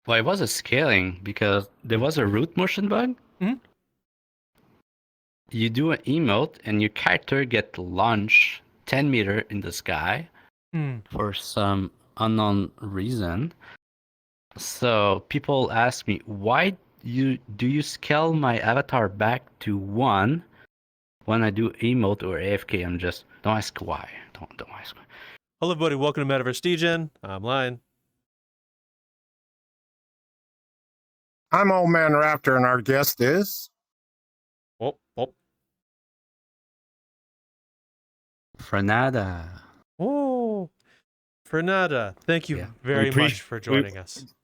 Well, it was a scaling because there was a root motion bug. Mhm. You do an emote and your character get launched 10 meter in the sky Hmm. for some unknown reason. So people ask me, why do you scale my avatar back to 1 when I do emote or AFK? I'm just, don't ask why. Don't ask why. Hello, everybody. Welcome to Metaverse Degen. I'm Lion. I'm Old Man Raptor, and our guest is. Oh. Franada. Oh. Franada, thank you Yeah. very much for joining us.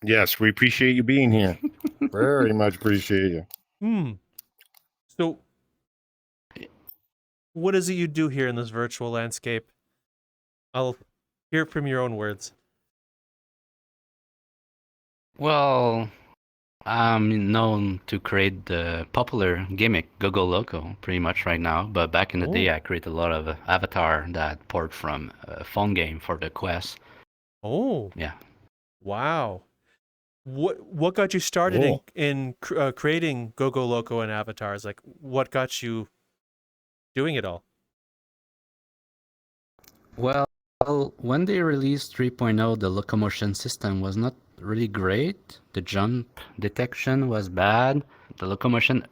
Yes, we appreciate you being here. Very much appreciate you. So, what is it you do here in this virtual landscape? I'll hear it from your own words. Well, I'm known to create the popular gimmick GoGo Loco pretty much right now, but back in the day I created a lot of avatar that port from a phone game for the Quest. Oh. Yeah. Wow. What got you started in creating GoGo Loco and avatars? Like, what got you doing it all? Well, when they released 3.0, the locomotion system was not really great. The jump detection was bad. The locomotion,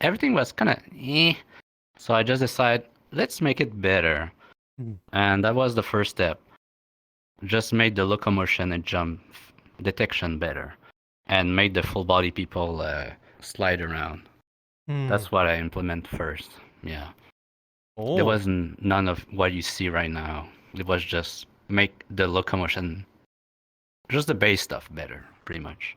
everything was kind of eh. So I just decided, let's make it better. And that was the first step. Just made the locomotion and jump detection better. And made the full body people slide around. That's what I implement first. Yeah. There wasn't none of what you see right now. It was just make the locomotion, just the base stuff better, pretty much.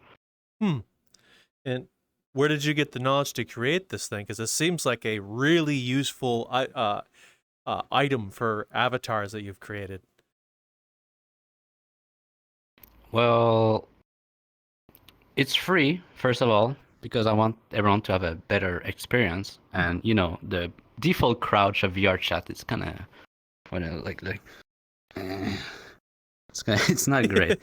And where did you get the knowledge to create this thing? Because it seems like a really useful item for avatars that you've created. Well, it's free, first of all, because I want everyone to have a better experience. And, you know, the default crouch of VRChat is kind of like it's not great.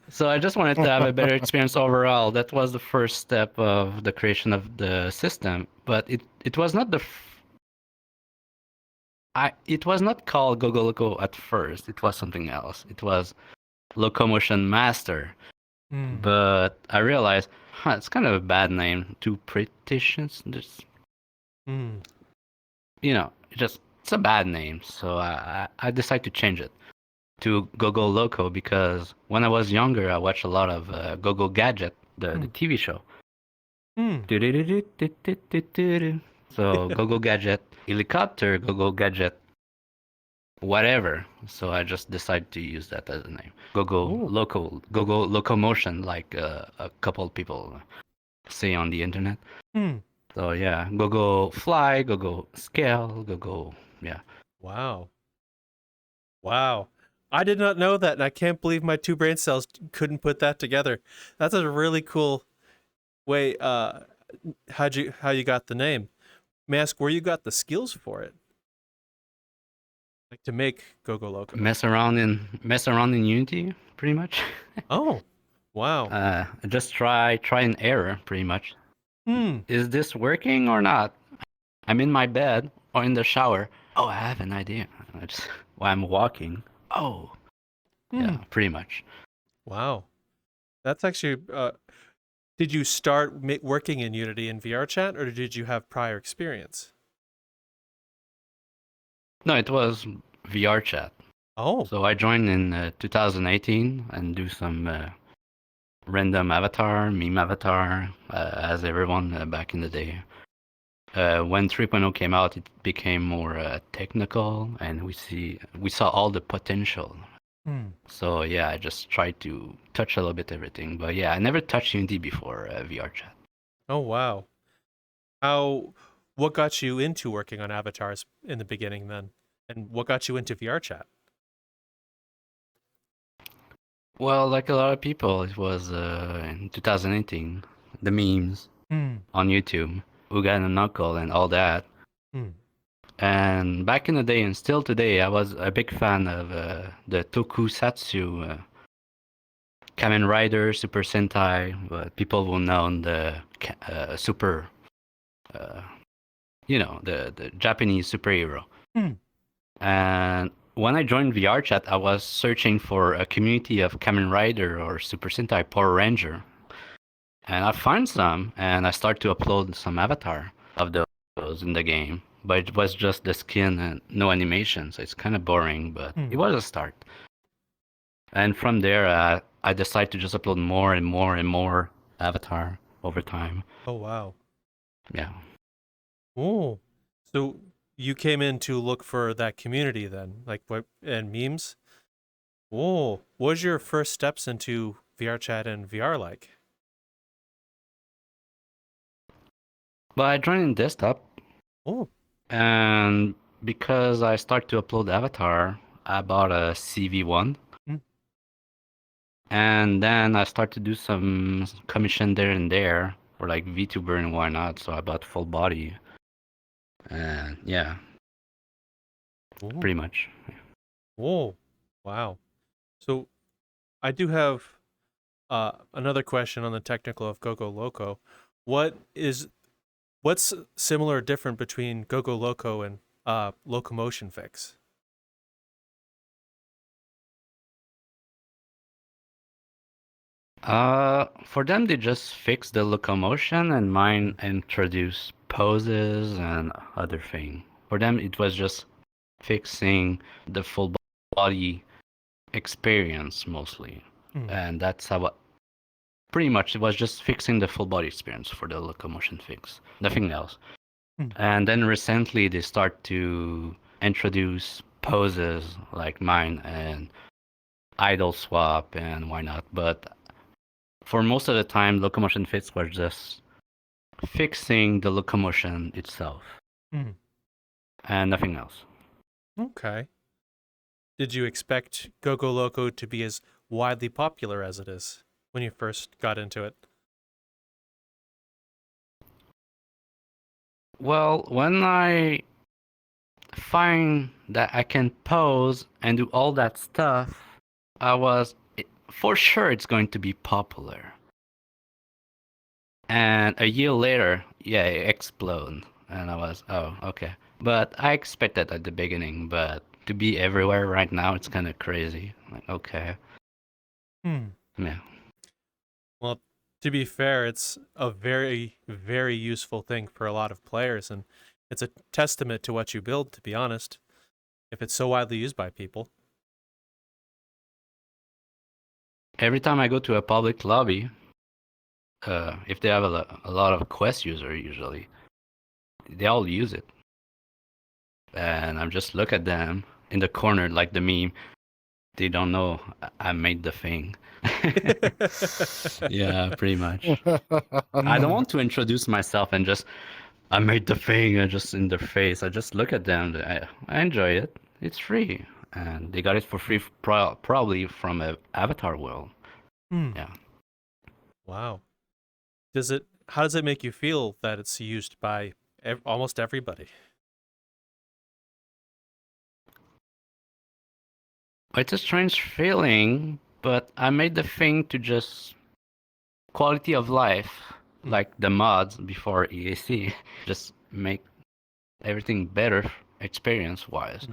So I just wanted to have a better experience overall. That was the first step of the creation of the system, but it was not it was not called GoGo Loco at first. It was something else. It was Locomotion Master. But I realized, it's kind of a bad name. Too pretentious. Just, you know, it's a bad name. So I decided to change it to GoGo Loco because when I was younger, I watched a lot of GoGo Gadget, the TV show. So GoGo Gadget helicopter, GoGo Gadget whatever. So I just decided to use that as a name. GoGo Loco, GoGo Locomotion, like a couple of people say on the internet. So yeah, GoGo Fly, GoGo Scale, GoGo, yeah. Wow. I did not know that, and I can't believe my two brain cells couldn't put that together. That's a really cool way. How you got the name? May I ask where you got the skills for it? Like to make GoGo Loco. Mess around in Unity, pretty much. Oh, wow. Just try and error, pretty much. Is this working or not? I'm in my bed or in the shower. Oh, I have an idea. While I'm walking. Oh, yeah, pretty much. Wow, that's actually. Did you start working in Unity in VRChat, or did you have prior experience? No, it was VRChat. Oh. So I joined in 2018 and do some random avatar, meme avatar, as everyone back in the day. When 3.0 came out, it became more technical, and we saw all the potential. So yeah, I just tried to touch a little bit everything. But yeah, I never touched Unity before VRChat. Oh wow. What got you into working on avatars in the beginning then? And what got you into VRChat? Well, like a lot of people, it was in 2018, the memes on YouTube, Uga and Knuckle and all that. And back in the day, and still today, I was a big fan of the tokusatsu, Kamen Rider, Super Sentai, but people will know the super, the Japanese superhero. And when I joined VRChat, I was searching for a community of Kamen Rider or Super Sentai Power Ranger. And I found some, and I started to upload some avatar of those in the game. But it was just the skin and no animation, so it's kind of boring, but it was a start. And from there, I decided to just upload more and more and more avatar over time. Oh, wow. Yeah. Oh, so you came in to look for that community then, like what, and memes? Oh, what was your first steps into VRChat and VR like? But I joined in desktop, Oh, and because I started to upload avatar, I bought a CV1. And then I started to do some commission there and there for like VTuber and why not. So I bought full body. And yeah, pretty much. oh, wow. So I do have another question on the technical of GoGo Loco. What's similar or different between GoGo Loco and locomotion fix? For them, they just fixed the locomotion, and mine introduced poses and other thing. For them, it was just fixing the full body experience mostly. And that's how pretty much it was just fixing the full body experience for the locomotion fix, nothing else. And then recently they start to introduce poses like mine and idle swap and why not. But for most of the time, locomotion fix was just fixing the locomotion itself and nothing else. Okay. Did you expect GoGo Loco to be as widely popular as it is when you first got into it? Well, when I find that I can pose and do all that stuff, I was for sure it's going to be popular. And a year later, yeah, it exploded. And I was, oh, okay. But I expected at the beginning, but to be everywhere right now, it's kind of crazy. Like, okay. Yeah. Well, to be fair, it's a very, very useful thing for a lot of players, and it's a testament to what you build, to be honest, if it's so widely used by people. Every time I go to a public lobby, if they have a lot of Quest user usually, they all use it. And I'm just look at them in the corner like the meme. They don't know I made the thing. Yeah, pretty much. I don't want to introduce myself and just I made the thing and just in their face. I just look at them. I enjoy it. It's free, and they got it for free probably from a Avatar world. Yeah. Wow. How does it make you feel that it's used by almost everybody? It's a strange feeling, but I made the thing to just quality of life, like the mods before EAC, just make everything better experience-wise.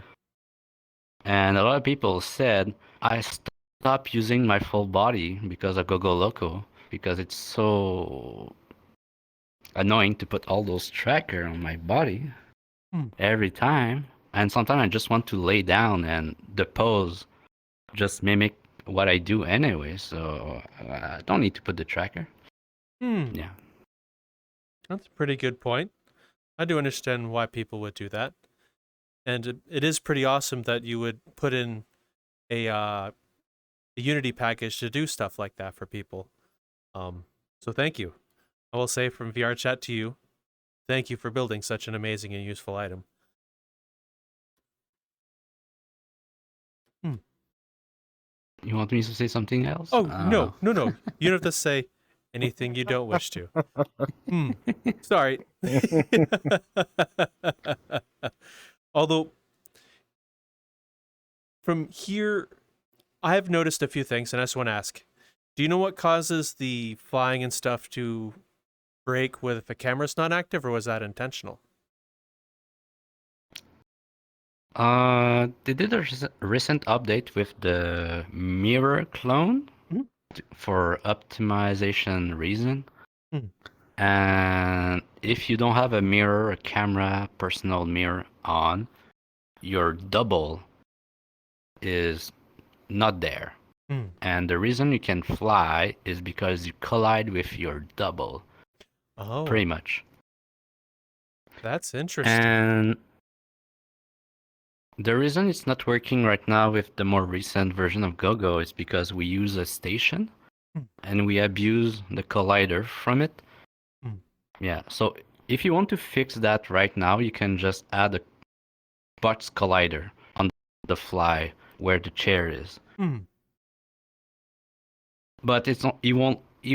And a lot of people said I stopped using my full body because of GoGo Loco, because it's so annoying to put all those tracker on my body every time. And sometimes I just want to lay down and the pose just mimic what I do anyway, so I don't need to put the tracker. Yeah. That's a pretty good point. I do understand why people would do that. And it is pretty awesome that you would put in a Unity package to do stuff like that for people. So thank you. I will say from VRChat to you, thank you for building such an amazing and useful item. You want me to say something else? Oh, no. You don't have to say anything you don't wish to. Sorry. Although from here, I have noticed a few things, and I just want to ask: do you know what causes the flying and stuff to break if the camera's not active, or was that intentional? They did a recent update with the mirror clone Mhm. for optimization reason. Mhm. And if you don't have a mirror, a camera, personal mirror on, your double is not there. Mm. And the reason you can fly is because you collide with your double, Oh, pretty much. that's interesting. And the reason it's not working right now with the more recent version of GoGo is because we use a station and we abuse the collider from it. Mm. Yeah, so if you want to fix that right now, you can just add a box collider on the fly where the chair is. Mm. But it's not, it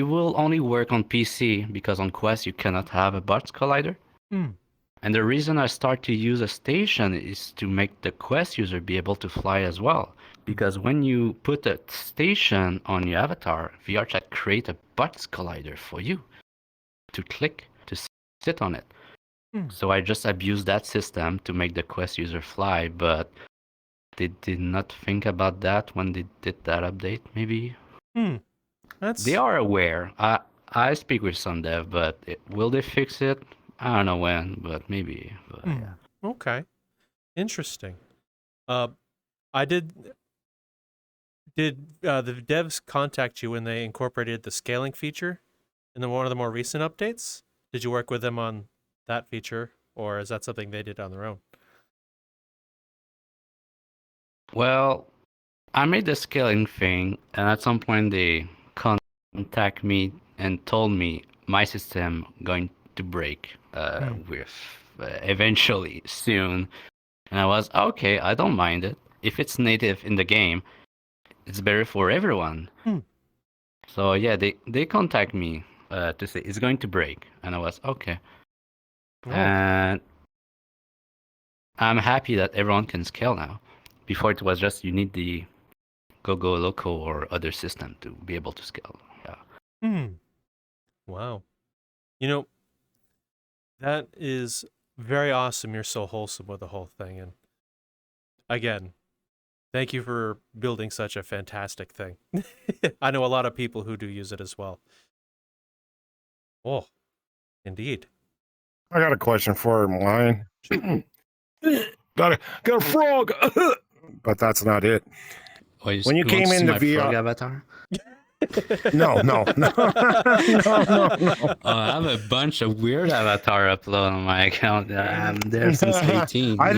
will only work on PC because on Quest you cannot have a box collider. Mm. And the reason I start to use a station is to make the Quest user be able to fly as well. Because when you put a station on your avatar, VRChat create a box collider for you to click to sit on it. Mm. So I just abused that system to make the Quest user fly, but they did not think about that when they did that update, maybe. They are aware. I speak with some dev, but will they fix it? I don't know when, but maybe. But yeah. Okay, interesting. I did the devs contact you when they incorporated the scaling feature in one of the more recent updates? Did you work with them on that feature, or is that something they did on their own? Well, I made the scaling thing, and at some point they contact me and told me my system going to break with eventually soon. And I was okay. I don't mind it if it's native in the game. It's better for everyone. So yeah, they contact me to say it's going to break, and I was okay. Oh. And I'm happy that everyone can scale now. Before it was just you need the GoGo Loco or other system to be able to scale. Yeah. Wow. You know, that is very awesome. You're so wholesome with the whole thing. And again, thank you for building such a fantastic thing. I know a lot of people who do use it as well. Oh, indeed. I got a question for him, Lion. got a frog, but that's not it. When you came into my frog VR, avatar? no. I have a bunch of weird avatar upload on my account. I'm there since 18. I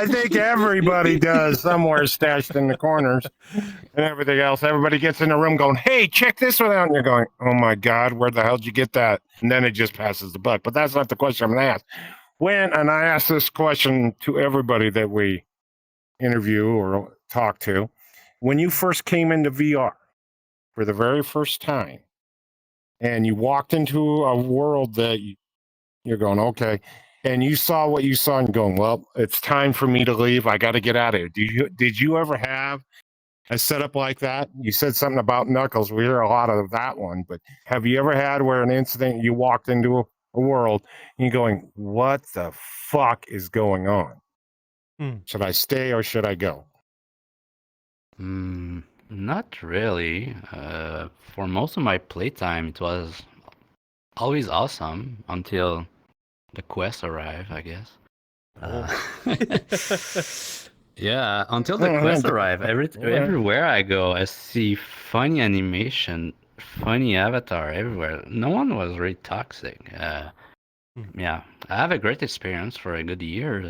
think everybody does somewhere stashed in the corners and everything else. Everybody gets in the room going, "Hey, check this one out," and you're going, "Oh my God, where the hell did you get that?" And then it just passes the buck. But that's not the question I'm going to ask. And I ask this question to everybody that we interview or talk to, when you first came into VR for the very first time, and you walked into a world that you're going, okay, and you saw what you saw and going, well, it's time for me to leave. I got to get out of here. Did you ever have a setup like that? You said something about Knuckles. We hear a lot of that one, but have you ever had where an incident you walked into a world and you're going, what the fuck is going on? Should I stay or should I go? Not really. For most of my playtime, it was always awesome until the quest arrived, I guess. Yeah, until the quest arrived. Everywhere I go, I see funny animation, funny avatar everywhere. No one was really toxic. Yeah, I have a great experience for a good year.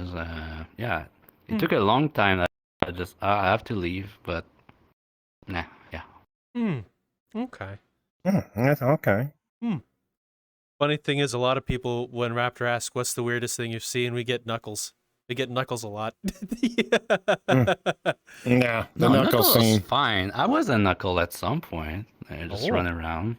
Yeah, it took a long time. I have to leave, but nah, yeah. Okay. That's okay. Funny thing is, a lot of people, when Raptor asks, what's the weirdest thing you've seen, we get Knuckles. We get Knuckles a lot. Yeah, the No, Knuckles Knuckles scene. fine. I was a Knuckle at some point. I just run around.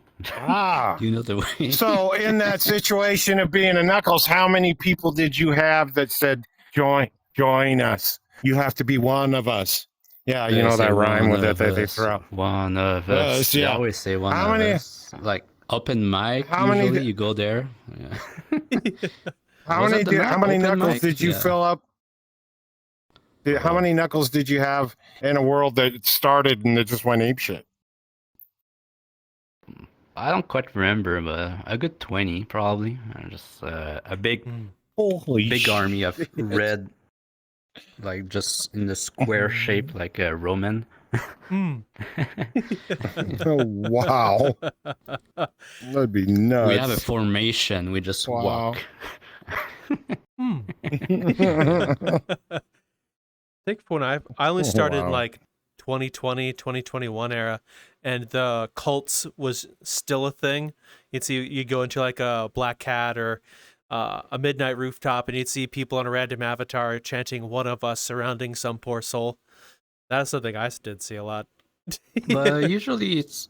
You know the way. So in that situation of being a Knuckles, how many people did you have that said, join us. You have to be one of us. Yeah, you They know say that rhyme one with it of that they us, throw out. one of us. They Yeah. always say one How of many? us. Like open mic, How many? usually you go there. Yeah. How Was many? that the How map? many Open knuckles mic? did you Yeah. fill up? How Oh, many knuckles did you have in a world that started and it just went apeshit? I don't quite remember, but a good 20 probably. Just a big, Holy big army of shit. red, like just in the square shape, like a Roman. Oh, wow. That'd be nuts. We have a formation. We just Wow. walk. I think when I only started in Wow. like 2020, 2021 era, and the cults was still a thing. You'd see you go into like a black cat or a midnight rooftop, and you'd see people on a random avatar chanting "One of us" surrounding some poor soul. That's something I did see a lot. But usually it's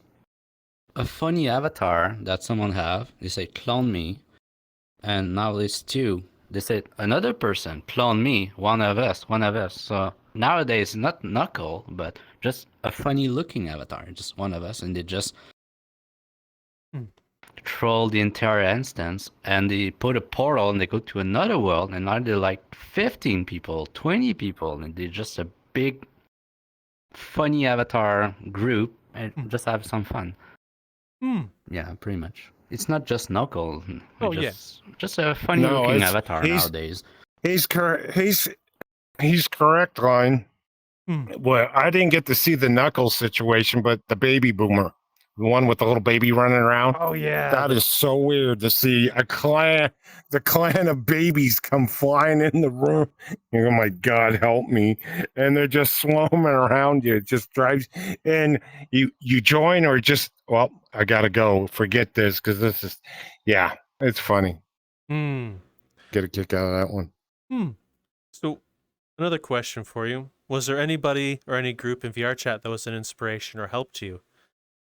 a funny avatar that someone have. They say clone me, and now it's two. They say another person clone me, one of us, one of us. So nowadays not Knuckle, but just a funny looking avatar, just one of us, and they just troll the entire instance, and they put a portal and they go to another world, and now they're like 15 people, 20 people, and they're just a big funny avatar group and just have some fun. Yeah, pretty much. It's not just Knuckle. Oh, Just a funny No, looking it's- avatar he's- nowadays. He's correct. He's correct, Line. Well, I didn't get to see the Knuckles situation, but the baby boomer, the one with the little baby running around. Oh yeah, That is so weird to see the clan of babies come flying in the room. Oh my God, help me! And they're just swarming around you. It just drives. And you join or just, well, I gotta go. Forget this because this is, yeah, it's funny. Get a kick out of that one. So, another question for you. Was there anybody or any group in VRChat that was an inspiration or helped you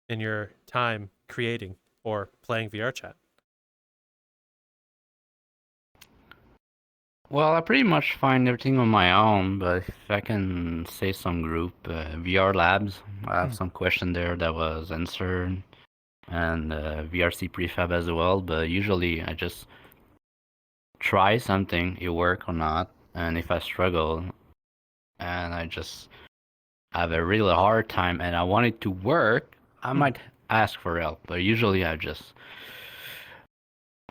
in your time creating or playing VRChat? Well, I pretty much find everything on my own, but if I can say some group, VR Labs, I have some question there that was answered, and VRC Prefab as well, but usually I just try something, it work or not, and if I struggle, and I just have a really hard time and I want it to work, I might ask for help, but usually I just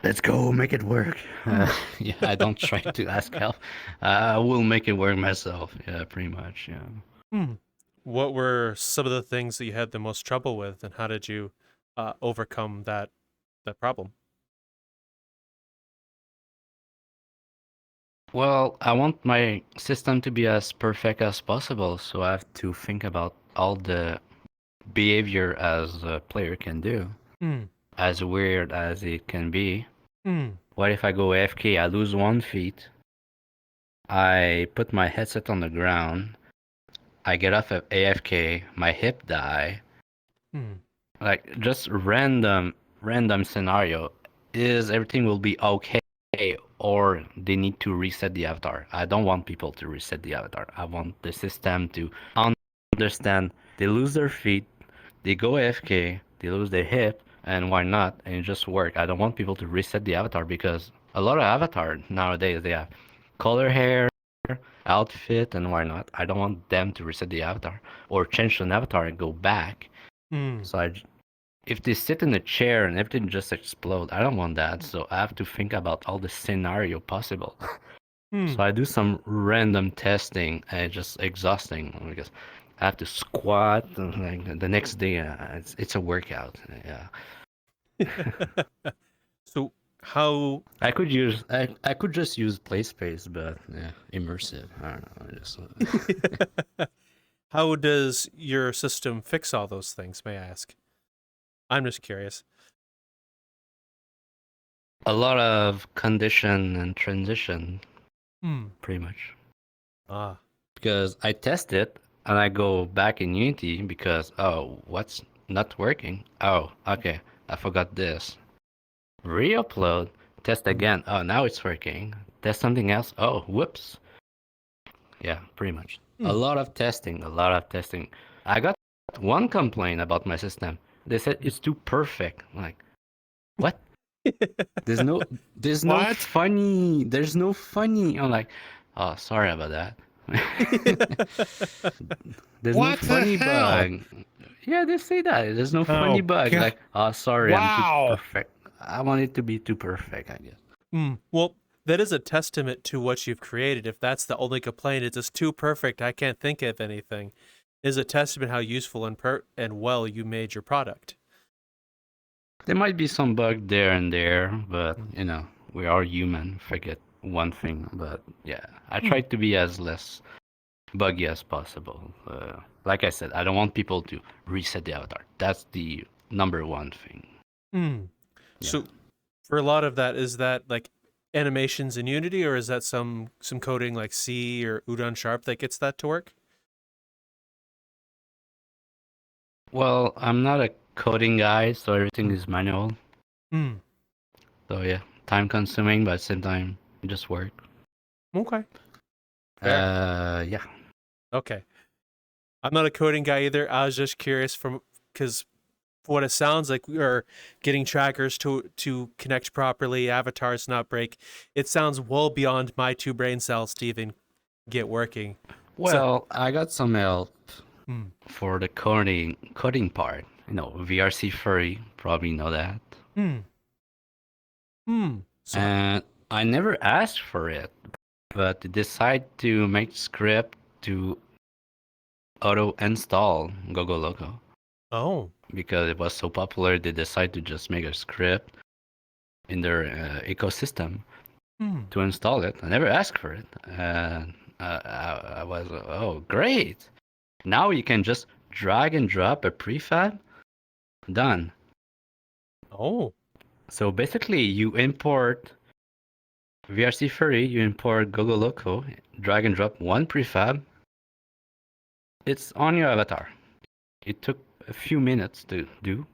let's go make it work. Yeah, I don't try to ask help. I will make it work myself. Yeah, pretty much. Yeah. What were some of the things that you had the most trouble with, and how did you overcome that problem? Well, I want my system to be as perfect as possible, so I have to think about all the behavior as a player can do, as weird as it can be. What if I go AFK, I lose 1 feet, I put my headset on the ground, I get off of AFK, my hip die, like just random scenario, is everything will be okay, or they need to reset the avatar. I don't want people to reset the avatar. I want the system to understand they lose their feet, they go AFK, they lose their hip, and why not? And it just work. I don't want people to reset the avatar because a lot of avatar nowadays they have color hair, outfit, and why not? I don't want them to reset the avatar or change an avatar and go back. So if they sit in a chair and everything just explode, I don't want that. So I have to think about all the scenario possible. So I do some random testing and it's just exhausting because I have to squat and like the next day it's a workout. Yeah. So how I could just use play space, but yeah, immersive. I don't know. how does your system fix all those things, may I ask? I'm just curious. A lot of condition and transition, pretty much. Because I test it and I go back in Unity because, oh, what's not working? Oh, okay, I forgot this. Re-upload, test again. Oh, now it's working. Test something else. Oh, whoops. Yeah, pretty much. Hmm. A lot of testing, a lot of testing. I got one complaint about my system. They said it's too perfect. I'm like, what? There's no What? funny. There's no funny. I'm like, oh, sorry about that. There's no What the funny hell? bug. Yeah, they say that. There's no funny Oh, bug. God. Like, oh, sorry, I'm too Wow. perfect. I want it to be too perfect, I guess. Well, that is a testament to what you've created. If that's the only complaint, it's just too perfect, I can't think of anything, is a testament how useful and well you made your product. There might be some bug there and there, but you know, we are human. Forget one thing, but yeah, I try to be as less buggy as possible. Like I said, I don't want people to reset the avatar. That's the number one thing. So for a lot of that, is that like animations in Unity, or is that some coding like C or Udon Sharp that gets that to work? Well, I'm not a coding guy, so everything is manual. So yeah, time consuming, but at the same time, it just work. Okay. Fair. Yeah. Okay. I'm not a coding guy either. I was just curious because what it sounds like, we are getting trackers to connect properly, avatars not break. It sounds well beyond my two brain cells to even get working. Well, I got some help Hmm. for the coding part. You know, VRC furry, probably know that. So And I never asked for it, but they decide to make script to auto install GoGo Loco oh. because it was so popular. They decide to just make a script in their ecosystem to install it. I never asked for it, and I was oh great! Now you can just drag and drop a prefab. Done. Oh. So basically, you import VRC Furry, you import GoGo Loco, drag and drop one prefab. It's on your avatar. It took a few minutes to do.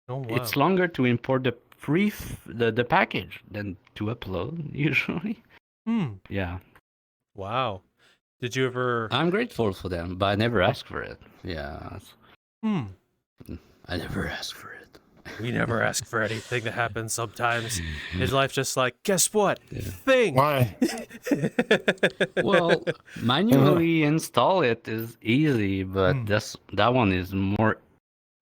Oh wow. It's longer to import the package than to upload usually. Yeah. Wow. Did you ever I'm grateful for them, but I never asked for it. Yeah. I never asked for it. We never ask for anything that happens sometimes. His life just like, guess what? Thing. Why? Well, manually install it is easy, but that one is more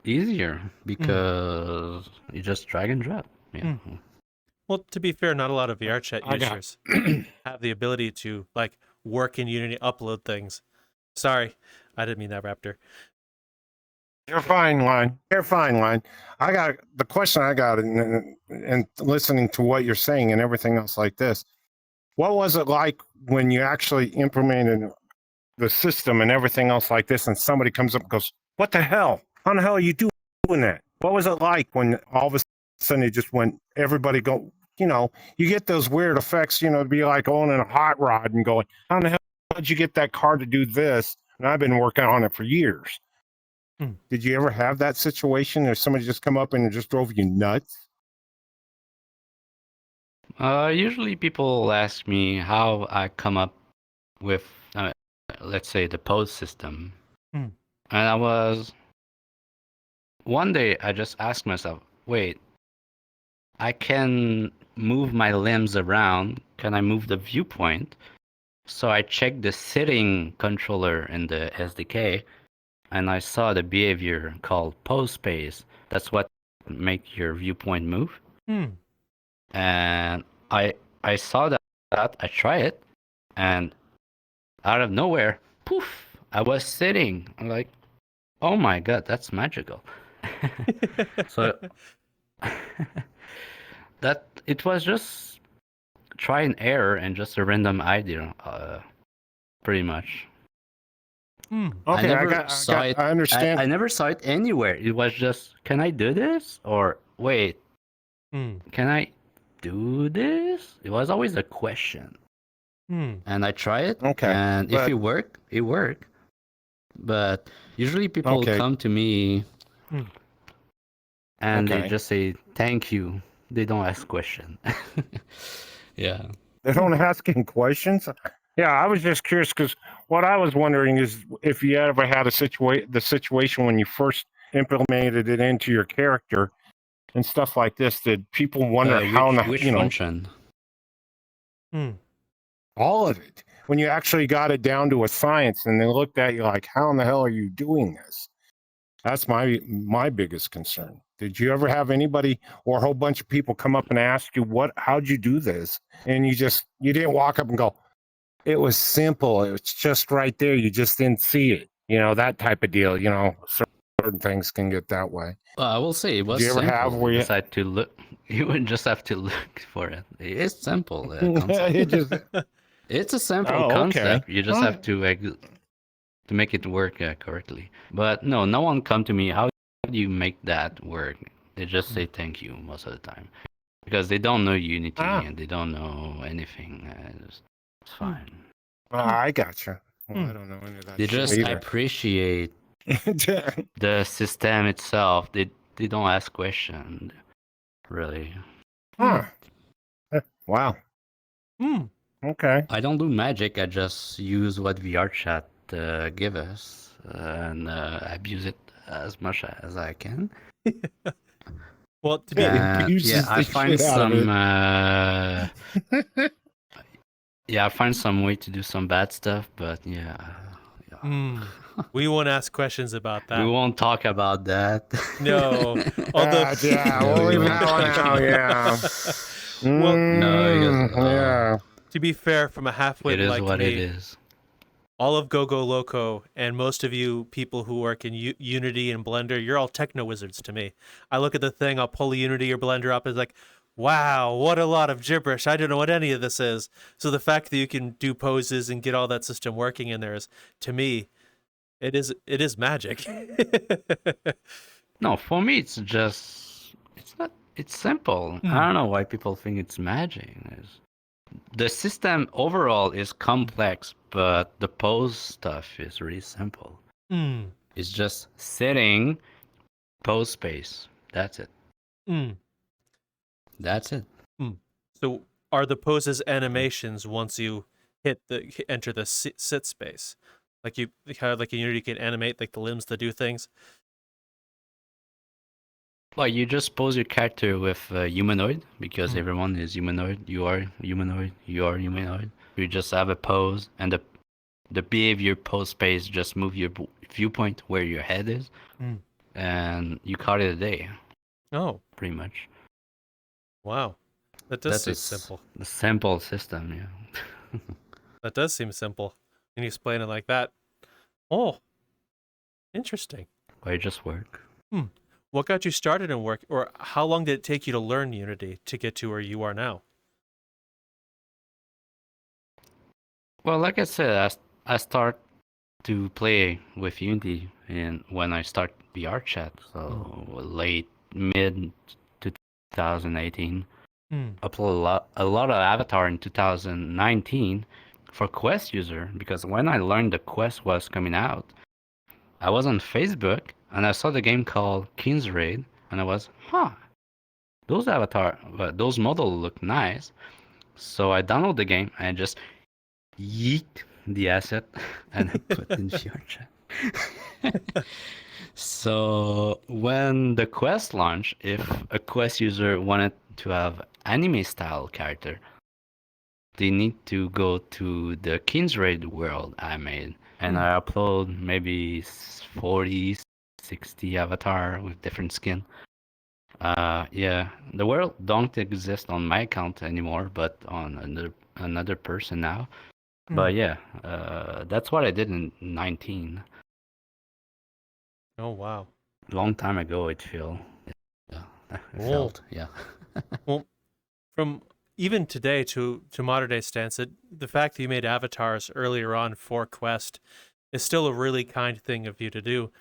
easier because you just drag and drop. Yeah. Well, to be fair, not a lot of VRChat I got- users have the ability to like work in Unity, upload things. Sorry, I didn't mean that, Raptor. You're fine, Line. You're fine, Line. I got the question I got, and listening to what you're saying and everything else like this. What was it like when you actually implemented the system and everything else like this, and somebody comes up and goes, "What the hell? How the hell are you doing that?" What was it like when all of a sudden it just went? Everybody go. You know, you get those weird effects. You know, to be like owning a hot rod and going, "How the hell did you get that car to do this?" And I've been working on it for years. Did you ever have that situation or somebody just come up and just drove you nuts? Usually people ask me how I come up with, let's say, the pose system. And one day I just asked myself, wait, I can move my limbs around. Can I move the viewpoint? So I checked the sitting controller in the SDK, and I saw the behavior called pose space. That's what make your viewpoint move. And I saw that, I tried it, and out of nowhere, poof, I was sitting. I'm like, oh my god, that's magical. So that it was just try and error and just a random idea, pretty much. Okay, I understand. I never saw it anywhere. It was just, can I do this? Or wait, can I do this? It was always a question. And I try it. Okay, And if it worked, it worked. But usually people come to me and they just say thank you. They don't ask questions. Yeah. They don't ask any questions. Yeah, I was just curious because what I was wondering is if you ever had the situation when you first implemented it into your character and stuff like this, did people wonder how in Which the, function? all of it, when you actually got it down to a science and they looked at you like, how in the hell are you doing this? That's my biggest concern. Did you ever have anybody or a whole bunch of people come up and ask you how'd you do this? And you didn't walk up and go, it was simple. It was just right there. You just didn't see it. That type of deal. Certain things can get that way. Well, I will say it was Did you ever have simple. where You you just had to look. You would just have to look for it. It is simple concept. it just It's a simple Oh, okay. concept. You just Huh. have to make it work correctly. But no one come to me. How do you make that work? They just say thank you most of the time because they don't know Unity and they don't know anything. It's fine. I gotcha. Well, I don't know any of that They shit just either. appreciate the system itself. They don't ask questions, really. Huh. Wow. Hmm. Okay. I don't do magic. I just use what VRChat give us and abuse it as much as I can. Well, to be Uses I the find shit out of some. it. I find some way to do some bad stuff, but yeah. we won't ask questions about that. We won't talk about that. No. Although Yeah, No, we'll we leave won't that one talk out. about Yeah. Well, no, because, Yeah. to be fair, from a halfwit it is like what me, it is. all of GoGo Loco and most of you people who work in Unity and Blender, you're all techno wizards to me. I look at the thing, I'll pull Unity or Blender up, it's like, wow, what a lot of gibberish. I don't know what any of this is. So the fact that you can do poses and get all that system working in there is, to me, it is magic. No, for me, it's not. It's simple. I don't know why people think it's magic. The system overall is complex, but the pose stuff is really simple. It's just sitting, pose space. That's it. That's it. So are the poses animations once you enter the sit space? Like how like in Unity you can animate like the limbs to do things? Well, you just pose your character with humanoid because everyone is humanoid. You are humanoid. You are humanoid. You just have a pose, and the behavior pose space just move your viewpoint where your head is, and you call it a day. Oh, pretty much. Wow, that does seem That's simple. The simple system, yeah. That does seem simple. When you explain it like that. Oh, interesting. Why just work? What got you started in work, or how long did it take you to learn Unity to get to where you are now? Well, like I said, I start to play with Unity and when I start VRChat, so mid 2018. Upload a lot of Avatar in 2019 for Quest user because when I learned the Quest was coming out, I was on Facebook and I saw the game called King's Raid and I was, those models look nice. So I download the game and just yeet the asset and put in VRChat. So when the Quest launched, if a Quest user wanted to have anime style character, they need to go to the King's Raid world I made, and I upload maybe 40, 60 avatar with different skin. Yeah, the world don't exist on my account anymore, but on another person now. But yeah, that's what I did in 19. Oh wow. Long time ago, it felt. Yeah. Well, from even today to modern day stance, the fact that you made avatars earlier on for Quest is still a really kind thing of you to do.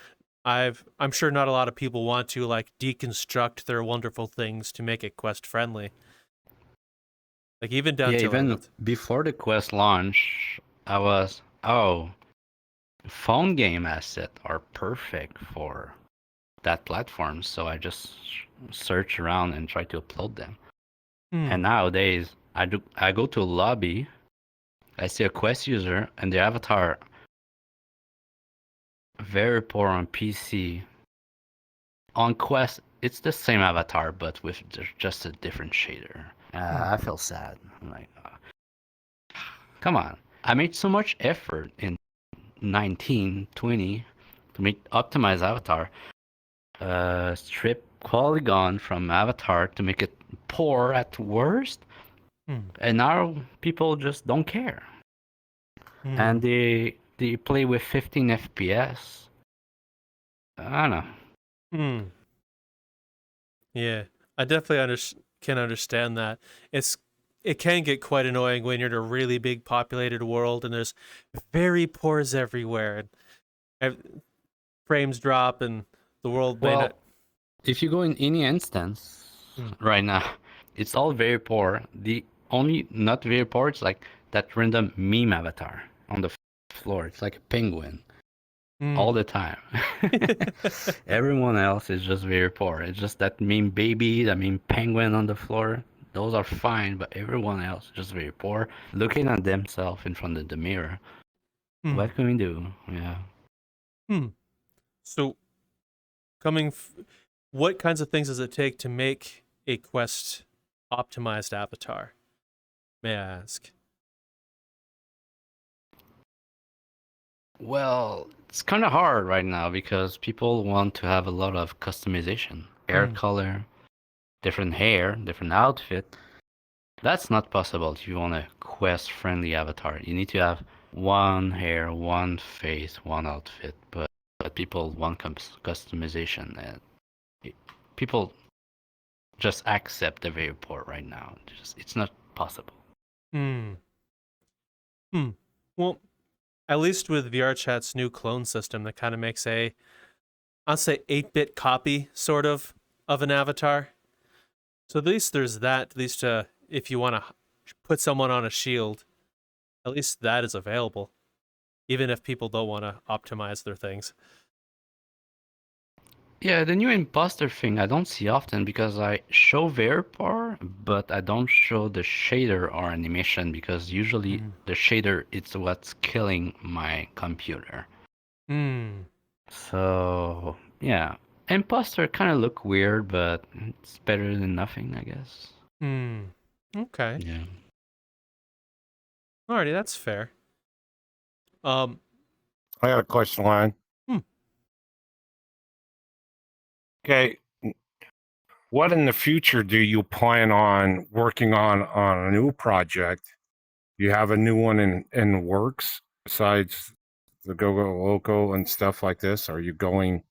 I'm sure not a lot of people want to like deconstruct their wonderful things to make it Quest friendly. Like even down to even like, before the Quest launch, I was phone game assets are perfect for that platform, so I just search around and try to upload them. And nowadays, I go to a lobby, I see a Quest user and the avatar very poor on PC. On Quest, it's the same avatar, but with just a different shader. I feel sad. I'm like, come on. I made so much effort in 1920 to make optimize avatar. Strip quality gone from avatar to make it poor at worst. And now people just don't care. And they play with 15 FPS. I don't know. Yeah, I definitely can understand that. It can get quite annoying when you're in a really big populated world and there's very pores everywhere and frames drop and the world may not. If you go in any instance right now, it's all very poor. The only not very poor, it's like that random meme avatar on the floor. It's like a penguin all the time. Everyone else is just very poor. It's just that meme baby, that meme penguin on the floor. Those are fine, but everyone else is just very poor, looking at themselves in front of the mirror. What can we do? Yeah. So, what kinds of things does it take to make a Quest optimized avatar? May I ask? Well, it's kind of hard right now because people want to have a lot of customization, hair color, different hair, different outfit. That's not possible if you want a Quest-friendly avatar. You need to have one hair, one face, one outfit. But people want customization, and people just accept the very poor right now. It's not possible. Well, at least with VRChat's new clone system that kind of makes I'll say 8-bit copy, sort of an avatar. So at least there's that, at least if you want to put someone on a shield, at least that is available, even if people don't want to optimize their things. Yeah, the new imposter thing I don't see often because I show VRPAR, but I don't show the shader or animation because usually the shader is what's killing my computer. So, yeah. Imposter kind of look weird, but it's better than nothing, I guess. Okay. Yeah. Alrighty, that's fair. I got a question, Line. Okay. What in the future do you plan on working on a new project? Do you have a new one in works besides the GoGo Loco and stuff like this? Are you going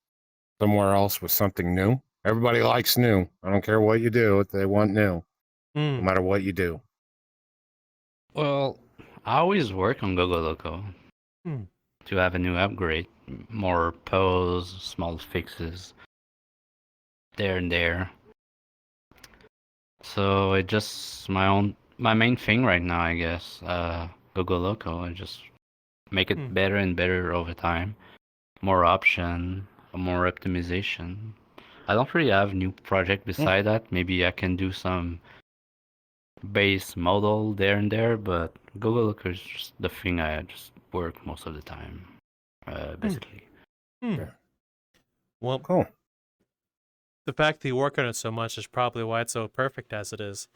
somewhere else with something new? Everybody likes new. I don't care what you do, they want new, no matter what you do. Well, I always work on GoGo Loco to have a new upgrade, more pose, small fixes there and there. So it just my main thing right now, I guess. GoGo Loco. I just make it better and better over time. More option, more optimization. I don't really have new project beside that. Maybe I can do some base model there and there, but GoGo Loco is just the thing I just work most of the time, basically. Well, Cool. the fact that you work on it so much is probably why it's so perfect as it is.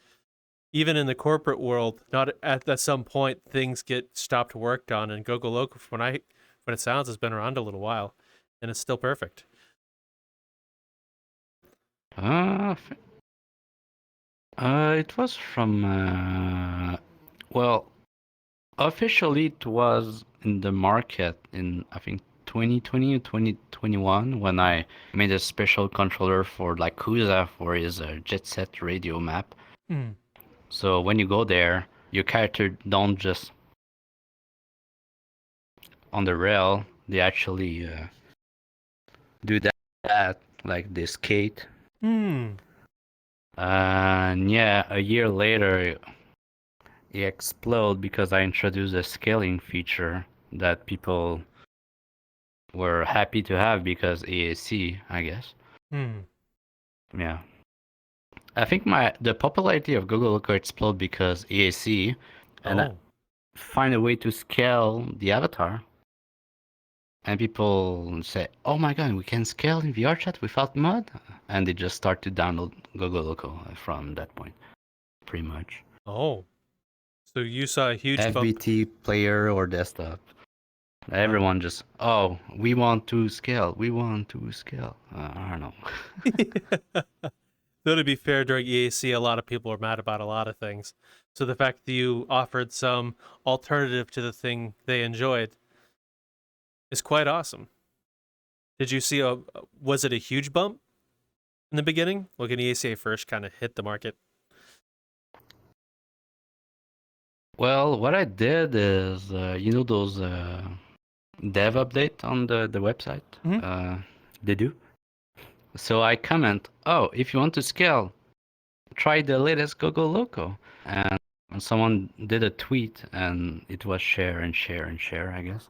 Even in the corporate world, not at some point things get stopped worked on, and GoGo Loco, when it sounds, has been around a little while, and it's still perfect. It was from well, officially it was in the market in I think 2020 or 2021 when I made a special controller for like Kuza for his Jet Set radio map. So when you go there, your character don't just on the rail, they actually do that like they skate. And yeah, a year later it exploded because I introduced a scaling feature that people were happy to have because AAC, I guess. Yeah. I think the popularity of GoGo Loco exploded because AAC, and find a way to scale the avatar. And people say, "Oh my god, we can scale in VRChat without mod," and they just start to download GoGo Loco from that point, pretty much. Oh, so you saw a huge bump. FBT player or desktop. Everyone just, "Oh, we want to scale. We want to scale." I don't know. Though to be fair, during EAC, a lot of people were mad about a lot of things. So the fact that you offered some alternative to the thing they enjoyed is quite awesome. Did you see was it a huge bump in the beginning? Like when EAC first kind of hit the market? Well, what I did is, those dev update on the website? They do. So I comment, "Oh, if you want to scale, try the latest GoGo Loco." And someone did a tweet, and it was share and share and share, I guess.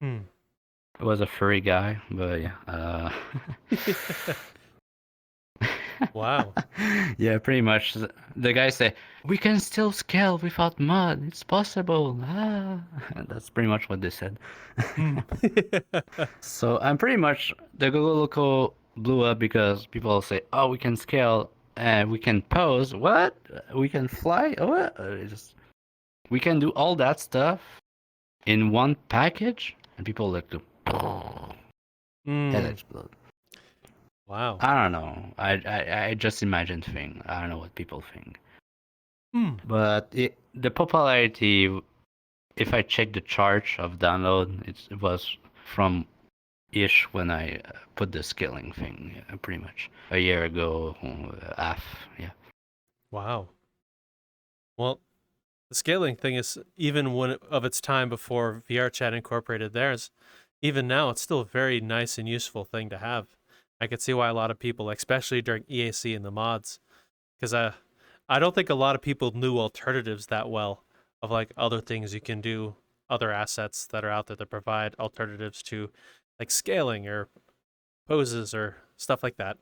It was a furry guy, but yeah. Wow. Yeah, pretty much. The guy said, "We can still scale without mod. It's possible." That's pretty much what they said. So I'm pretty much, the GoGo Loco blew up because people say, "Oh, we can scale and we can pose." What? We can fly? Oh, what? We can do all that stuff in one package, and people like to head explode. Wow. I don't know. I just imagine things. I don't know what people think. But the popularity, if I check the chart of download, it was from ish when I put the scaling thing, pretty much a year ago, half, yeah. Wow. Well, the scaling thing is, even when of its time before VRChat incorporated theirs, even now it's still a very nice and useful thing to have. I could see why a lot of people, especially during EAC and the mods, because I don't think a lot of people knew alternatives that well of like other things you can do, other assets that are out there that provide alternatives to like scaling or poses or stuff like that.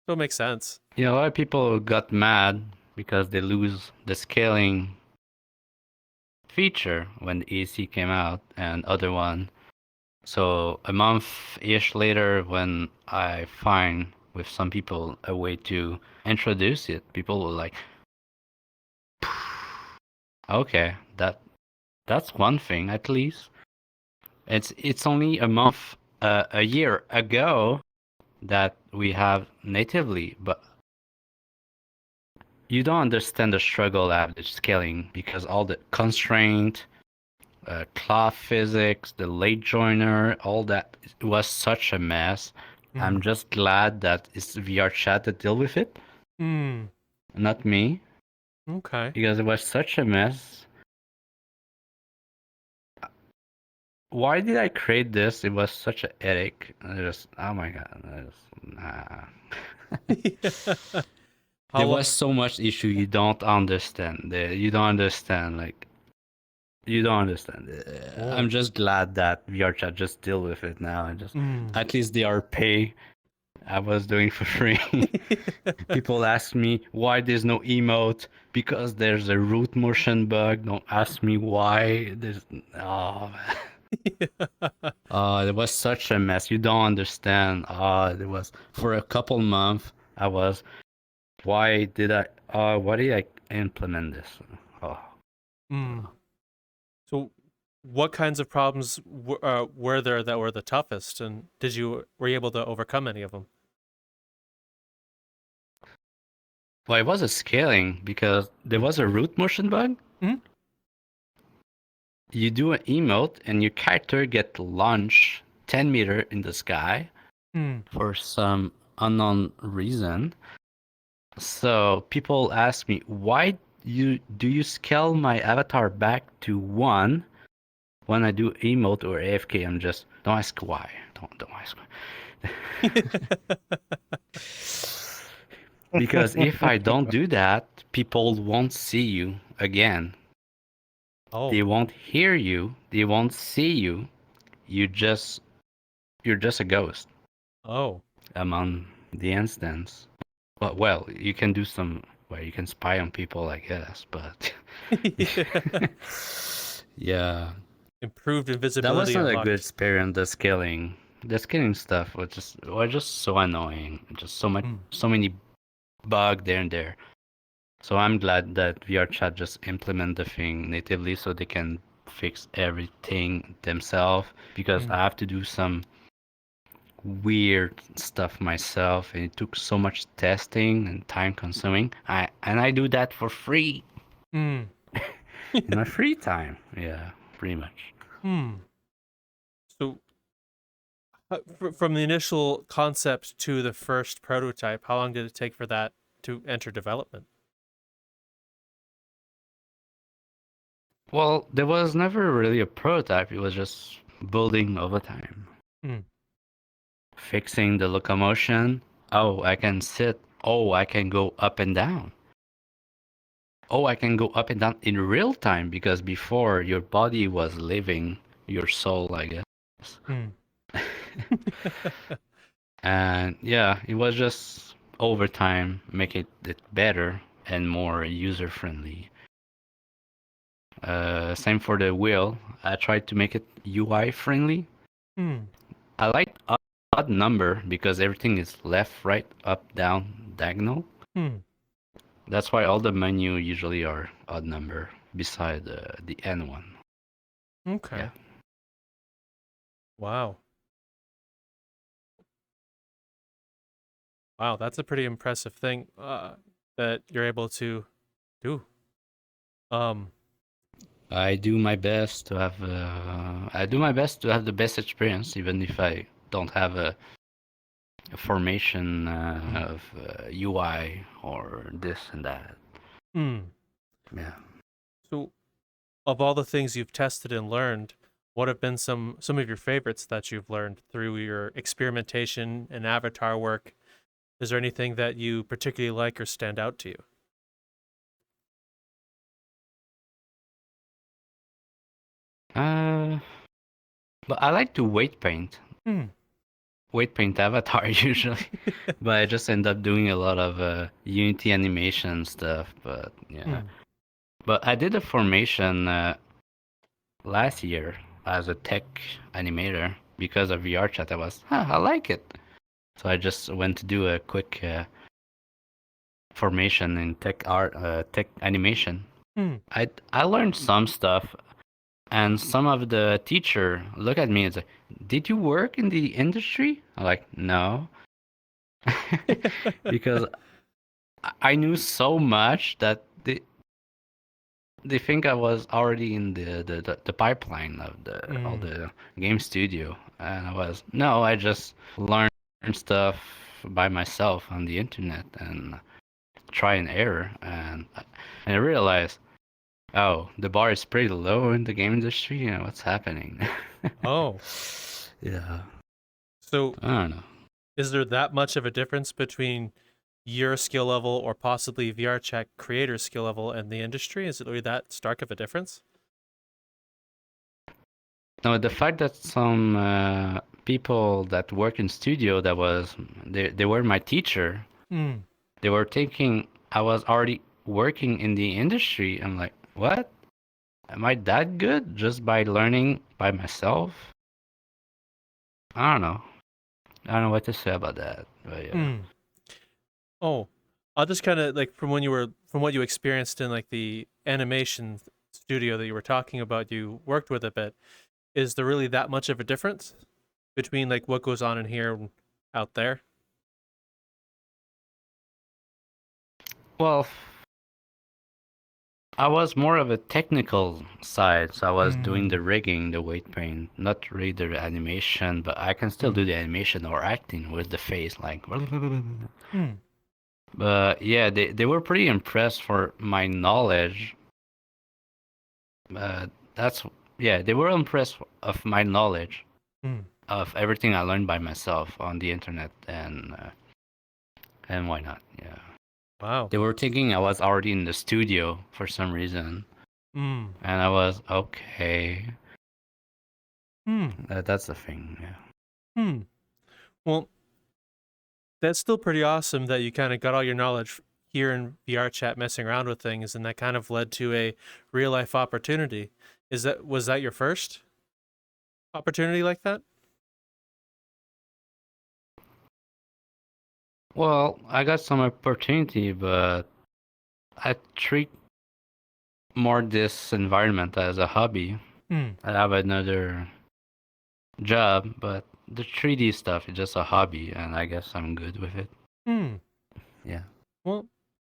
So it makes sense. A lot of people got mad because they lose the scaling feature when the EAC came out and other one. So a month-ish later, when I find with some people a way to introduce it, people were like, "Okay, that's one thing at least." It's only a year ago that we have natively, but you don't understand the struggle of the scaling because all the constraint, cloth physics, the late joiner, all that was such a mess. I'm just glad that it's VRChat that deal with it, not me. Okay. Because it was such a mess. Why did I create this? It was such a headache. Oh my god. There was so much issue you don't understand. You don't understand. Like, you don't understand. I'm just glad that VRChat just deal with it now. At least they are pay. I was doing for free. People ask me why there's no emote, because there's a root motion bug. Don't ask me why. It was such a mess. You don't understand. It was for a couple months. Why did I implement this? So what kinds of problems were there that were the toughest, and were you able to overcome any of them? Well, it was a scaling because there was a root motion bug. You do an emote and your character get launched 10 meters in the sky for some unknown reason. So people ask me, why do you scale my avatar back to 1 when I do emote or AFK? I'm just, don't ask why. Don't ask why. Because if I don't do that, people won't see you again. They won't hear you. They won't see you. You're just a ghost. Among the instance. Well, you can do some where you can spy on people, I guess. But Yeah. yeah, Improved that invisibility was not a unlocked. good experience. The scaling stuff was just so annoying. Just so much, Mm. so many bugs there and there. So I'm glad that VRChat just implement the thing natively so they can fix everything themselves, because I have to do some weird stuff myself, and it took so much testing and time consuming. I do that for free Mm. in my free time. Yeah, pretty much. So, from the initial concept to the first prototype, how long did it take for that to enter development? Well, there was never really a prototype. It was just building over time. Mm. Fixing the locomotion. Oh, I can sit. Oh, I can go up and down. Oh, I can go up and down in real time, because before your body was living your soul, I guess. Mm. And yeah, it was just over time make it better and more user friendly. Same for the wheel. I tried to make it UI friendly. Mm. I like odd number because everything is left, right, up, down, diagonal. Mm. That's why all the menu usually are odd number beside the N one. Okay. Yeah. Wow. Wow, that's a pretty impressive thing that you're able to do. I do my best to have the best experience, even if I don't have a formation of UI or this and that. Mm. Yeah. So, of all the things you've tested and learned, what have been some of your favorites that you've learned through your experimentation and avatar work? Is there anything that you particularly like or stand out to you? But I like to Hmm. weight paint avatar usually, but I just end up doing a lot of Unity animation stuff. But yeah, Hmm. but I did a formation last year as a tech animator because of VRChat. I like it, so I just went to do a quick formation in tech animation. Hmm. I learned some stuff, and some of the teacher look at me and say, "Did you work in the industry?" I'm like, "No," because I knew so much that they think I was already in the pipeline of all Hmm. the game studio, and I just learned stuff by myself on the internet and try and error, and I realized, oh, the bar is pretty low in the game industry. You know what's happening? Oh, Yeah, so I don't know. is there that much of a difference between your skill level or possibly VRChat creator skill level and the industry? Is it really that stark of a difference? No, the fact that some people that work in studio they were my teacher. Hmm. They were thinking I was already working in the industry. I'm like, what? Am I that good just by learning by myself? I don't know. I don't know what to say about that. But yeah. Hmm. Oh, I'll just kind of like from what you experienced in like the animation studio that you were talking about, you worked with a bit. Is there really that much of a difference between like what goes on in here and out there? Well, I was more of a technical side, so I was doing Hmm. the rigging, the weight paint, not really the animation, but I can still do the animation or acting with the face, like. Hmm. But yeah, they were pretty impressed for my knowledge. Uh, that's yeah, they were impressed of my knowledge Hmm. of everything I learned by myself on the internet, and why not? Yeah, Wow. they were thinking I was already in the studio for some reason, Hmm. and I was okay. Hmm. That's the thing. Yeah. Hmm. Well, that's still pretty awesome that you kind of got all your knowledge here in VRChat messing around with things, and that kind of led to a real life opportunity. Was that your first opportunity like that? Well, I got some opportunity, but I treat more this environment as a hobby. I have another job, but the 3D stuff is just a hobby, and I guess I'm good with it. Yeah. Well,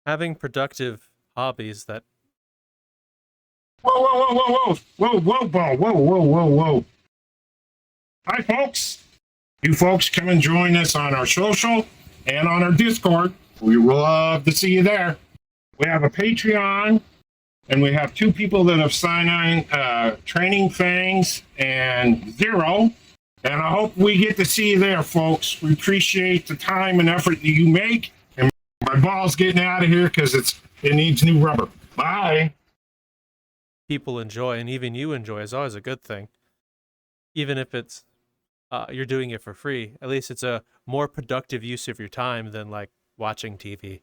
having productive hobbies that Whoa, whoa, whoa, whoa, whoa, whoa, whoa, whoa, whoa, whoa, whoa. Hi, folks. You folks come and join us on our social and on our Discord. We love to see you there. We have a Patreon, and we have 2 people that have signed on, Training Fangs and Zero. And I hope we get to see you there, folks. We appreciate the time and effort that you make. And my ball's getting out of here because it needs new rubber. Bye. people enjoy, and even you enjoy, is always a good thing. Even if it's you're doing it for free, at least it's a more productive use of your time than like watching TV.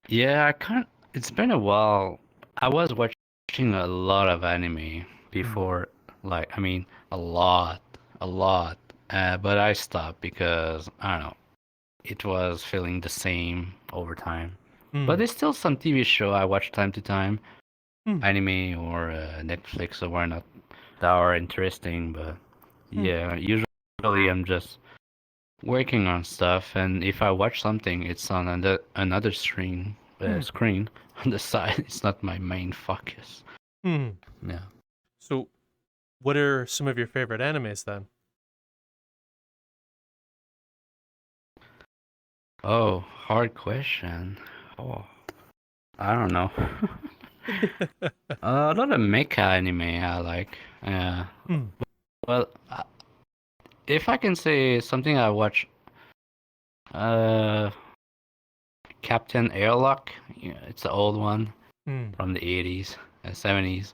Yeah, it's been a while. I was watching a lot of anime before, like, I mean, a lot. But I stopped because, I don't know, it was feeling the same over time. But there's still some TV show I watch time to time, anime or Netflix or why not, that are interesting. But yeah, usually I'm just working on stuff, and if I watch something, it's on another screen on the side. It's not my main focus. Yeah. So, what are some of your favorite animes then? Oh, hard question. Oh, I don't know. A lot of mecha anime I like. Well, if I can say something I watch, Captain Airlock. Yeah, it's the old one from the 80s and 70s.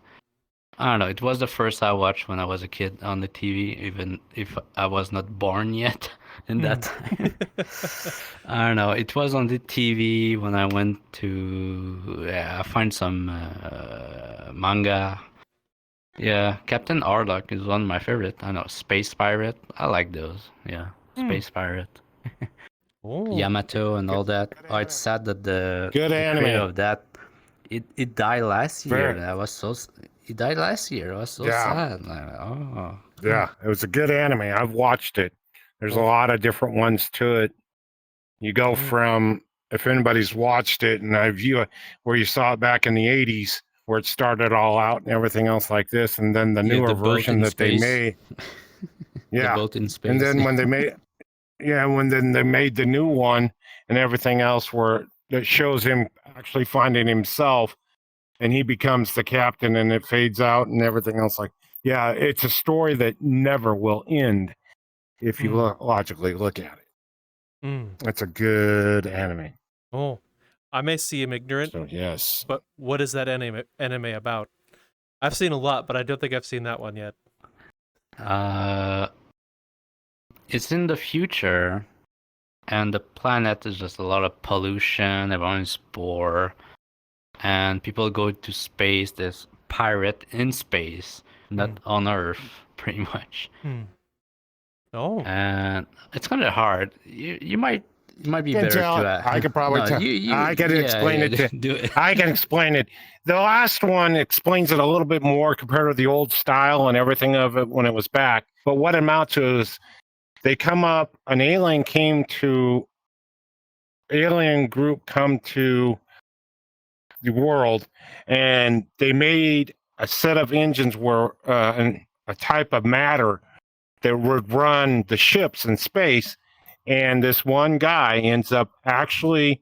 I don't know. It was the first I watched when I was a kid on the TV, even if I was not born yet in that time. I don't know. It was on the TV when I went to find some manga. Yeah, Captain Airlock is one of my favorite. I know, Space Pirate. I like those. Yeah, Space Pirate. Yamato and all that. Oh, it's sad that the creator of that it died last year. He died last year. I was so sad. Like, oh. Yeah, it was a good anime. I've watched it. There's a lot of different ones to it. You go from, if anybody's watched it, and I view it where you saw it back in the 80s, where it started all out and everything else like this, and then the newer version that they made. Yeah, the boat in space. And then when they made, they made the new one and everything else, where it shows him actually finding himself, and he becomes the captain, and it fades out and everything else. Like, yeah, it's a story that never will end if you logically look at it. It's a good anime. Oh, I may seem ignorant. So, yes. But what is that anime about? I've seen a lot, but I don't think I've seen that one yet. It's in the future, and the planet is just a lot of pollution. Everyone's poor, and people go to space. There's pirate in space, not on Earth, pretty much. Oh, and it's kind of hard. You might be better to. I could probably tell. I can explain it. Do it. I can explain it. The last one explains it a little bit more compared to the old style and everything of it when it was back. But what it amounts to is they come up. An alien group come to the world, and they made a set of engines where a type of matter that would run the ships in space. And this one guy ends up actually,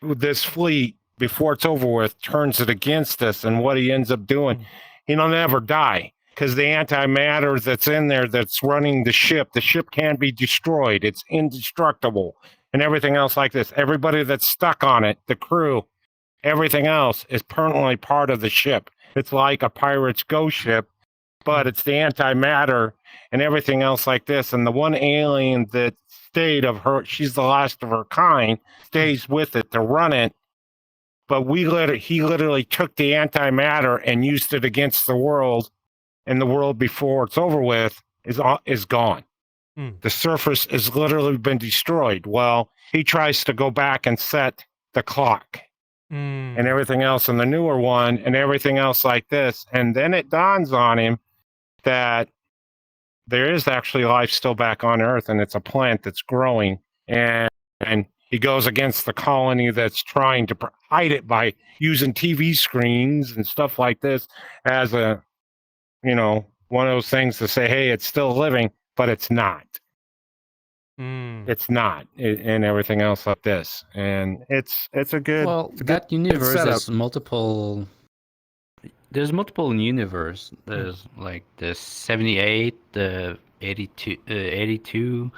with this fleet, before it's over with, turns it against us. And what he ends up doing, he'll never die, because the antimatter that's in there that's running the ship can't be destroyed. It's indestructible and everything else like this. Everybody that's stuck on it, the crew, everything else is permanently part of the ship. It's like a pirate's ghost ship, but it's the antimatter and everything else like this. And the one alien that stayed of her, she's the last of her kind, stays with it to run it. But he literally took the antimatter and used it against the world, and the world before it's over with is gone. The surface has literally been destroyed. Well, he tries to go back and set the clock and everything else in the newer one and everything else like this. And then it dawns on him that there is actually life still back on Earth, and it's a plant that's growing. And he goes against the colony that's trying to hide it by using TV screens and stuff like this as a, one of those things to say, hey, it's still living, but it's not. It's not, and everything else like this. And it's a good. Well, it's a that good universe setup. has multiple. There's multiple universe. There's like the 78, the 82,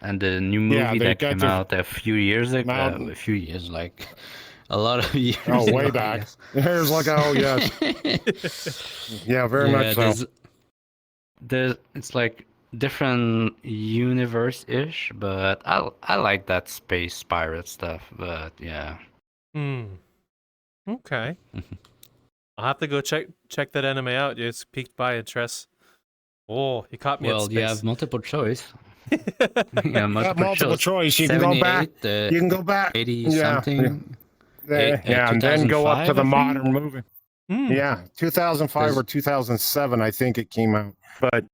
and the new movie they that got came their out a few years ago. mountain- A few years, like a lot of years. Oh, way ago, I back. guess. There's like, oh yes, yeah, very much so. It's like different universe-ish, but I like that space pirate stuff. But yeah. Okay. I'll have to go check that anime out. It's piqued by interest. Oh, you caught me. Well, you have multiple choice. Yeah, Multiple choice. You can go back. 78, You can go back. 80 Yeah, something. Yeah, and then go up to 2005, the I think? modern movie. Yeah, 2005 or 2007, I think it came out. But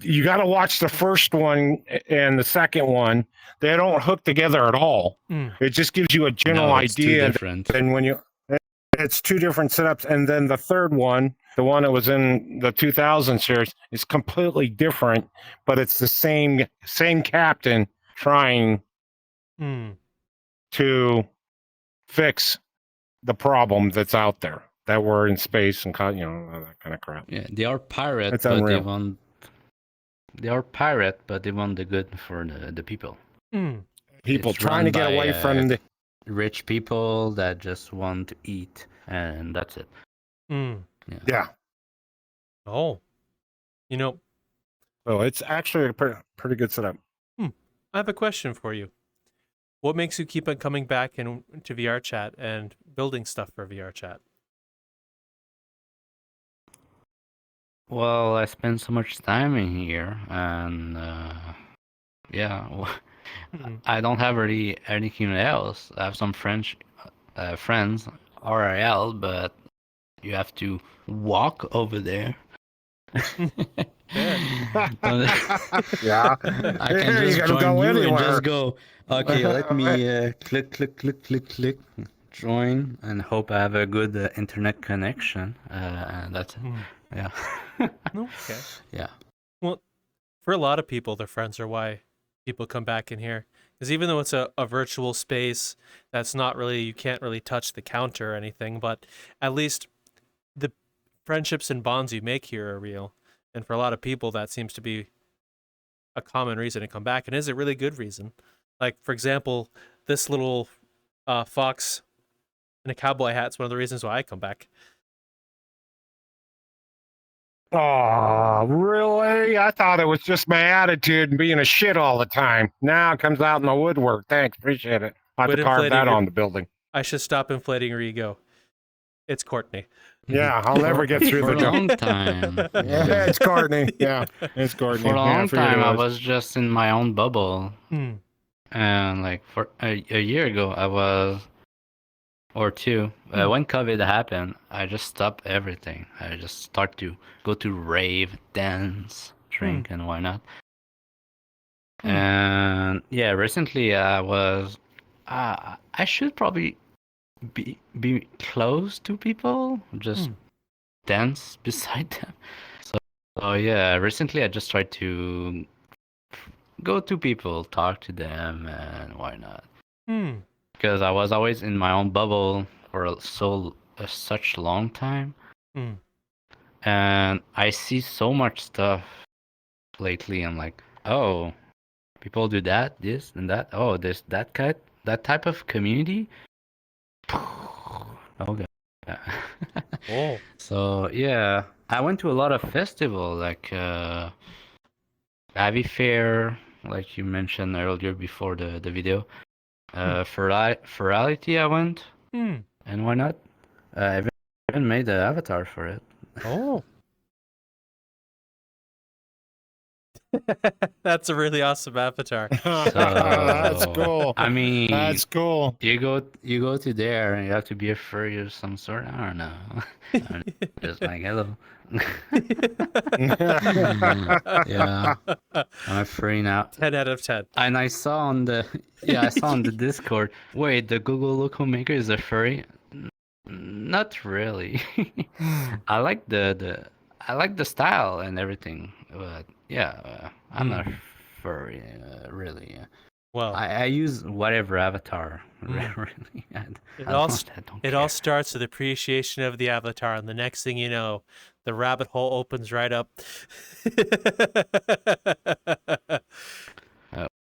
you got to watch the first one and the second one. They don't hook together at all. It just gives you a general No, it's too idea. different. And it's two different setups, and then the third one, the one that was in the 2000 series, is completely different, but it's the same captain trying to fix the problem that's out there, that we're in space and that kind of crap. Yeah, they are pirate, It's but unreal. they want the good for the people. People It's trying to run get by, away from the rich people that just want to eat, and that's it. yeah. Oh, So it's actually a pretty good setup. I have a question for you. What makes you keep on coming back into VRChat and building stuff for VRChat? Well, I spend so much time in here, and I don't have really anything else. I have some friends, RRL, but you have to walk over there. Yeah. I can You just gotta join go you anywhere. and just go, okay, let me click, join, and hope I have a good internet connection. And that's it. Yeah. Okay. Yeah. Well, for a lot of people, their friends are why people come back in here. Because even though it's a virtual space, that's not really, you can't really touch the counter or anything, but at least the friendships and bonds you make here are real. And for a lot of people, that seems to be a common reason to come back, and is a really good reason. Like, for example, this little fox in a cowboy hat's one of the reasons why I come back. Oh, really? I thought it was just my attitude and being a shit all the time. Now it comes out in the woodwork. Thanks, appreciate it. I'll have Quit to carve inflating that your- on the building. I should stop inflating your ego. It's Courtney. Yeah, I'll never get through For the a long time. Yeah, it's Courtney. Yeah, it's Courtney. For a Yeah, long figured time, it I was just in my own bubble. And like for a year ago, I was, or two, when COVID happened, I just stopped everything. I just start to go to rave, dance, drink, and why not. And yeah, recently I was, I should probably be close to people, just dance beside them. So yeah, recently I just tried to go to people, talk to them, and why not? Because I was always in my own bubble for such long time, and I see so much stuff lately. I'm like, oh, people do that, this and that. Oh, there's that type of community. Oh god. Oh. So yeah, I went to a lot of festivals like Abbey Fair, like you mentioned earlier before the video. Virtuality I went, Hmm. and why not? I even made an avatar for it. Oh. That's a really awesome avatar. That's cool. I mean, That's cool. you go to there and you have to be a furry of some sort. I don't know. I'm just like hello. Yeah, I'm a furry now. 10 out of 10. And I saw on the Discord. Wait, the GoGo Loco maker is a furry? Not really. I like the style and everything, but yeah, I'm not furry really. Well, I use whatever avatar really. it all starts with appreciation of the avatar, and the next thing you know, the rabbit hole opens right up.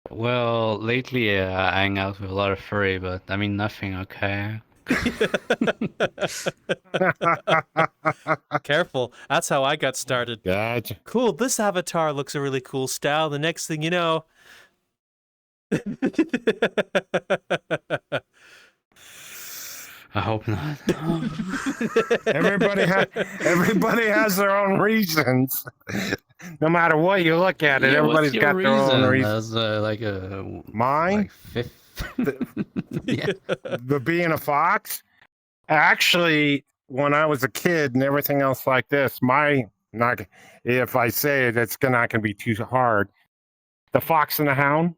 Well, lately I hang out with a lot of furry, but I mean nothing. Okay. Careful. That's how I got started. Gotcha. Cool. This avatar looks a really cool style. The next thing you know. I hope not. Everybody has their own reasons. No matter what you look at it, Yeah, everybody's what's got your their own reason. As like a Mine, like fifth. Yeah. the being a fox. Actually, when I was a kid and everything else like this, if I say it, it's not going to be too hard. The Fox and the Hound.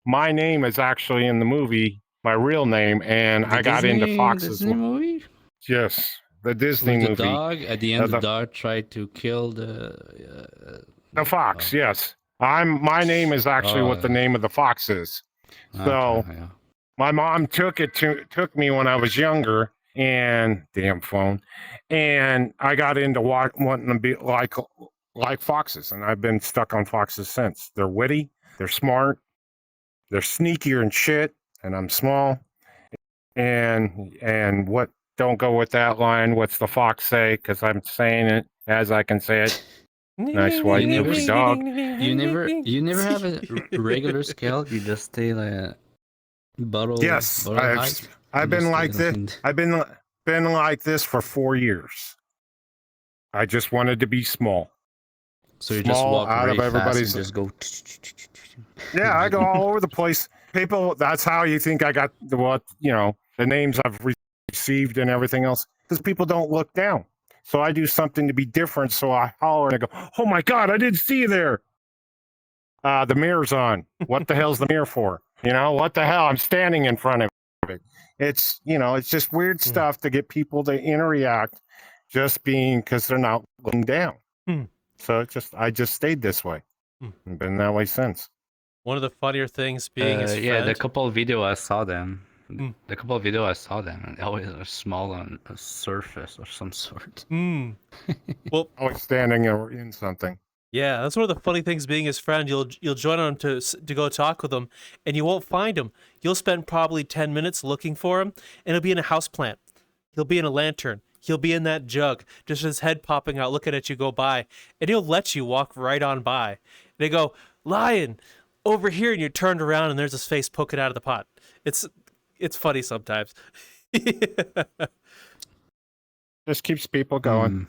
My name is actually in the movie, my real name, and I got into foxes. Disney movie? Yes, the Disney With the movie. dog at the end, the the dog tried to kill the fox. Yes, my name is actually what the name of the fox is. So yeah. my mom took me when I was younger, and damn phone, and I got into wanting to be like foxes, and I've been stuck on foxes since. They're witty, they're smart, they're sneakier and shit, and I'm small. And what? Don't go with that line. What's the fox say? Because I'm saying it as I can say it. Nice white poopy dog. You never have a regular scale. You just stay like a bottle. Yes, bottle height. I've been like this. I've been like this for 4 years. I just wanted to be small. So you just walk out of everybody's. Just go. Yeah, I go all over the place. People, that's how you think I got the names I've received and everything else. Because people don't look down. So I do something to be different. So I holler and I go, "Oh my God, I didn't see you there." The mirror's on. What the hell's the mirror for? What the hell? I'm standing in front of it. It's just weird stuff to get people to interact, just because they're not looking down. So I just stayed this way. And been that way since. One of the funnier things being his friend. the couple of video I saw them. The couple of video I saw them, and they always are small on a surface or some sort. Well, always standing in something. Yeah, that's one of the funny things being his friend. You'll join him to go talk with him, and you won't find him. You'll spend probably 10 minutes looking for him, and he'll be in a houseplant. He'll be in a lantern. He'll be in that jug, just his head popping out, looking at you go by, and he'll let you walk right on by. And they go, "Lion, over here," and you're turned around, and there's his face poking out of the pot. It's funny sometimes. Just keeps people going.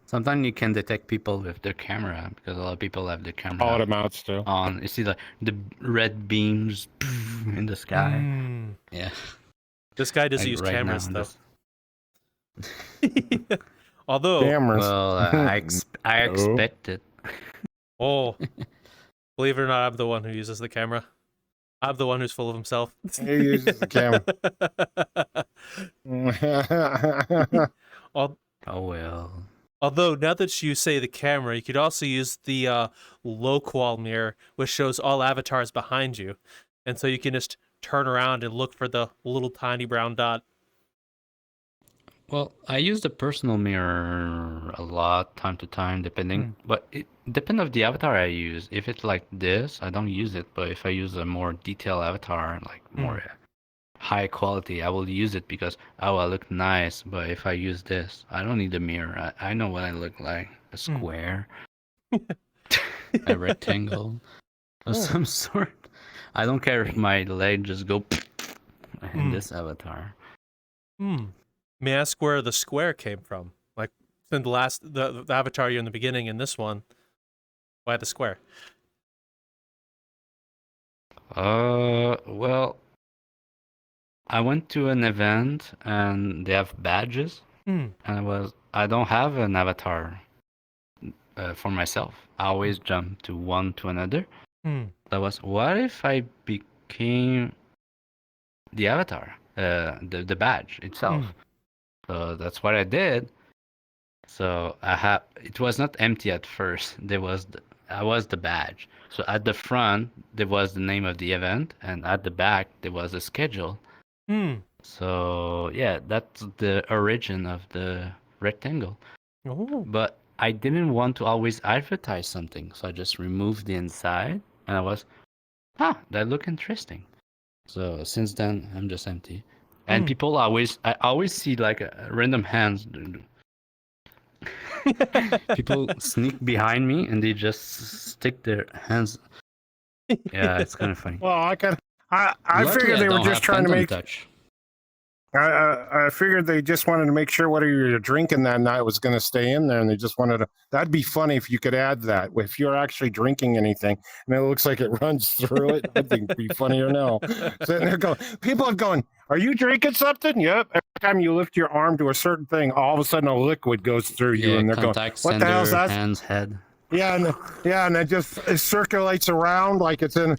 Sometimes you can detect people with their camera, because a lot of people have their camera automounts on. You see the red beams in the sky. Yeah. This guy doesn't use cameras though. Although, well, I expect it. Oh, believe it or not, I'm the one who uses the camera. I'm the one who's full of himself. He uses the camera. Oh well. Although, now that you say the camera, you could also use the low-qual mirror, which shows all avatars behind you. And so you can just turn around and look for the little tiny brown dot. Well, I use the personal mirror a lot, time to time, depending. But it depends on the avatar I use. If it's like this, I don't use it. But if I use a more detailed avatar, like more high quality. I will use it because, oh, I look nice. But if I use this, I don't need a mirror. I know what I look like. A square, a rectangle of some sort. I don't care if my leg just go in this avatar. May I ask where the square came from? Like, in the avatar you're in the beginning in this one, why the square? Well, I went to an event and they have badges, and I don't have an avatar for myself. I always jump to one to another. That was, what if I became the avatar, the badge itself? So that's what I did. So it was not empty at first. I was the badge. So at the front there was the name of the event, and at the back there was a schedule. So yeah, that's the origin of the rectangle. But I didn't want to always advertise something, so I just removed the inside, and I was, that look interesting. So since then I'm just empty. And I always see like random hands. People sneak behind me and they just stick their hands. Yeah, it's kind of funny. Well, I Luckily, figured they were don't just have trying to phantom make. touch. I figured they just wanted to make sure whatever you're drinking that night was going to stay in there, and they just wanted to. That'd be funny if you could add that. If you're actually drinking anything and it looks like it runs through it, I think it'd be funny or no. Sitting there going, people are going, "Are you drinking something?" Yep. Every time you lift your arm to a certain thing, all of a sudden a liquid goes through you, Yeah, and they're going, contact "What the hell's sender, that?" hands, head. Yeah, and it circulates around like it's in.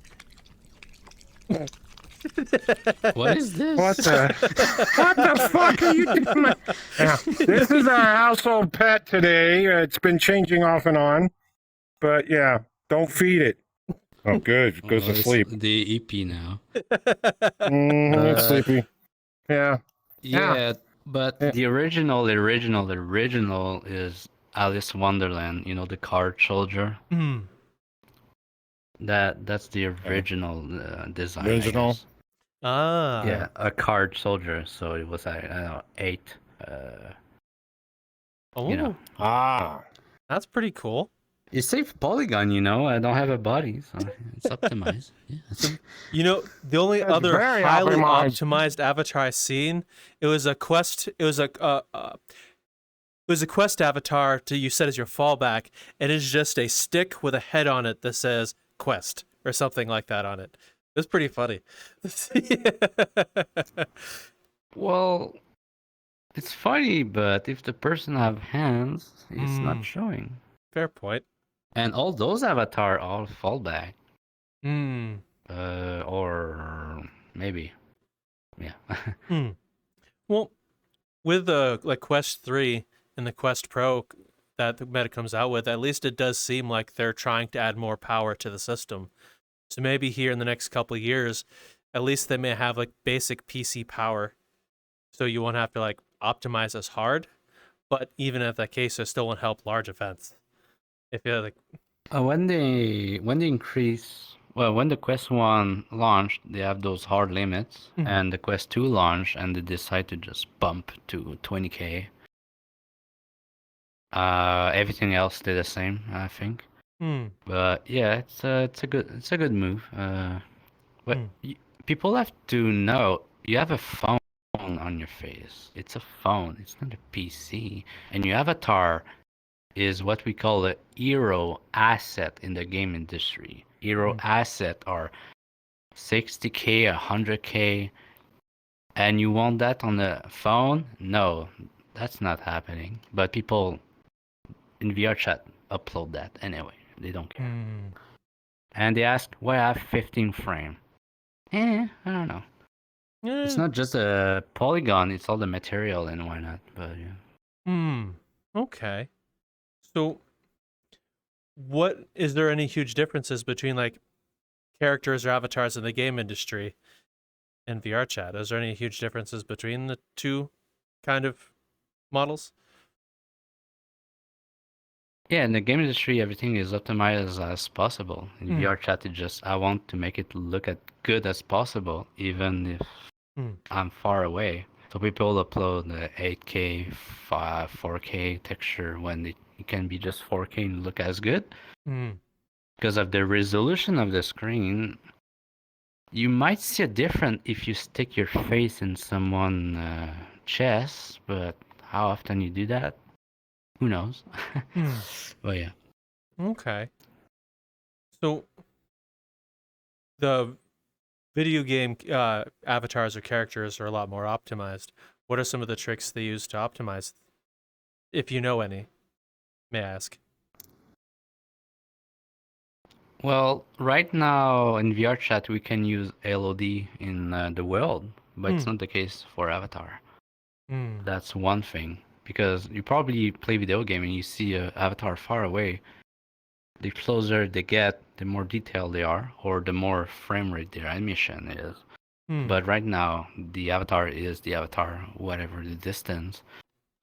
What is this? What the fuck are you doing? Yeah, this is our household pet today. It's been changing off and on, but yeah, don't feed it. Oh, good. It goes to it's sleep. the EP now. It's sleepy. Yeah. Yeah, but Yeah. the original is Alice Wonderland. You know, the card soldier. That's the original design. Original? I guess. Ah. Yeah, a card soldier. So it was I don't know 8. You know. That's pretty cool. It's safe polygon, you know. I don't have a body, so it's optimized. Yeah, You know, the only That's other very highly optimized. optimized avatar I've seen, it was a quest. It was a quest avatar to you set as your fallback, and it's just a stick with a head on it that says quest or something like that on it. It's pretty funny. Well, it's funny, but if the person have hands, it's not showing. Fair point. And all those avatar all fallback. Hmm. Or maybe. Yeah. Well, with the like Quest 3 and the Quest Pro that the Meta comes out with, at least it does seem like they're trying to add more power to the system. So maybe here in the next couple of years, at least they may have like basic PC power, so you won't have to like optimize as hard. But even at that case, it still won't help large events. If you're like, When they increase, well, when the Quest 1 launched, they have those hard limits, and the Quest 2 launched, and they decide to just bump to 20K. Everything else stay the same, I think. But yeah, it's a good move. But people have to know you have a phone on your face. It's a phone. It's not a PC. And your avatar is what we call a hero asset in the game industry. Hero asset are 60K, 100K, and you want that on the phone? No, that's not happening. But people in VRChat upload that anyway. They don't care. And they ask, why I have 15 frame? I don't know. It's not just a polygon, it's all the material and why not, but yeah. Okay. So is there any huge differences between like characters or avatars in the game industry and VRChat? Is there any huge differences between the two kind of models? Yeah, in the game industry, everything is optimized as possible. In VRChat, it just, I want to make it look as good as possible, even if I'm far away. So people upload the 8K, 4K texture when it can be just 4K and look as good. Because of the resolution of the screen, you might see a difference if you stick your face in someone's chest, but how often you do that, who knows? But yeah. Okay. So the video game avatars or characters are a lot more optimized. What are some of the tricks they use to optimize, if you know any, may I ask? Well, right now in VRChat we can use LOD in the world, but it's not the case for Avatar. That's one thing, because you probably play video game and you see a avatar far away. The closer they get, the more detailed they are, or the more frame rate their animation is. But right now, the avatar is the avatar, whatever the distance.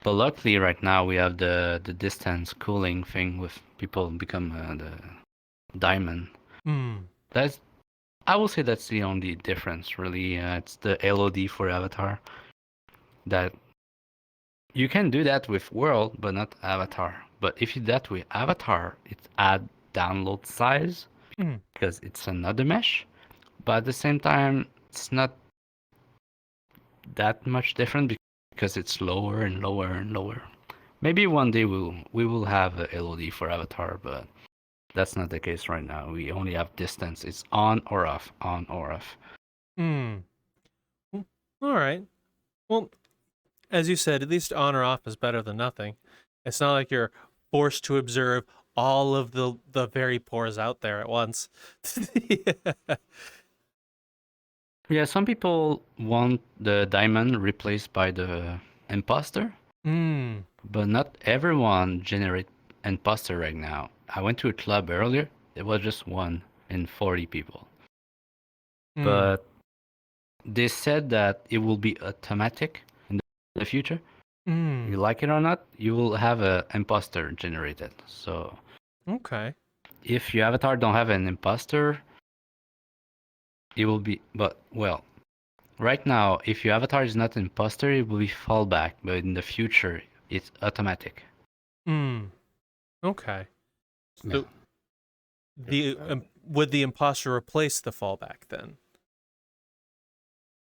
But luckily, right now we have the distance cooling thing with people become the diamond. That's, I will say that's the only difference, really. It's the LOD for avatar. That you can do that with world, but not avatar. But if you do that with avatar, it's add download size because it's another mesh. But at the same time, it's not that much different because it's lower and lower and lower. Maybe one day we will have a LOD for avatar, but that's not the case right now. We only have distance. It's on or off, on or off. All right. Well, as you said, at least on or off is better than nothing. It's not like you're forced to observe all of the very pores out there at once. Yeah, some people want the diamond replaced by the imposter, but not everyone generate imposter right now. I went to a club earlier. It was just 1 in 40 people. But they said that it will be automatic in the future. You like it or not, you will have a imposter generated. So Okay. if your avatar don't have an imposter, it will be, but well, right now, if your avatar is not imposter, it will be fallback, but in the future, it's automatic. Okay. Yeah. So would the imposter replace the fallback then?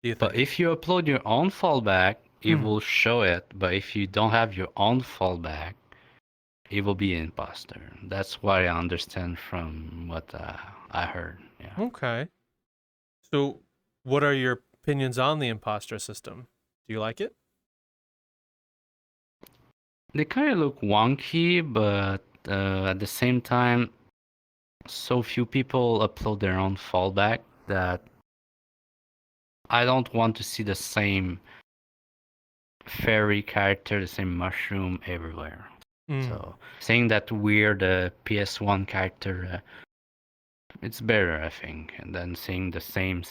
Do you think? But if you upload your own fallback, it will show it. But if you don't have your own fallback, it will be an imposter. That's what I understand from what I heard. Yeah. Okay. So what are your opinions on the imposter system? Do you like it? They kind of look wonky, but at the same time, so few people upload their own fallback that I don't want to see the same fairy character, the same mushroom everywhere. So saying that we're the PS1 character, it's better, I think, than seeing the same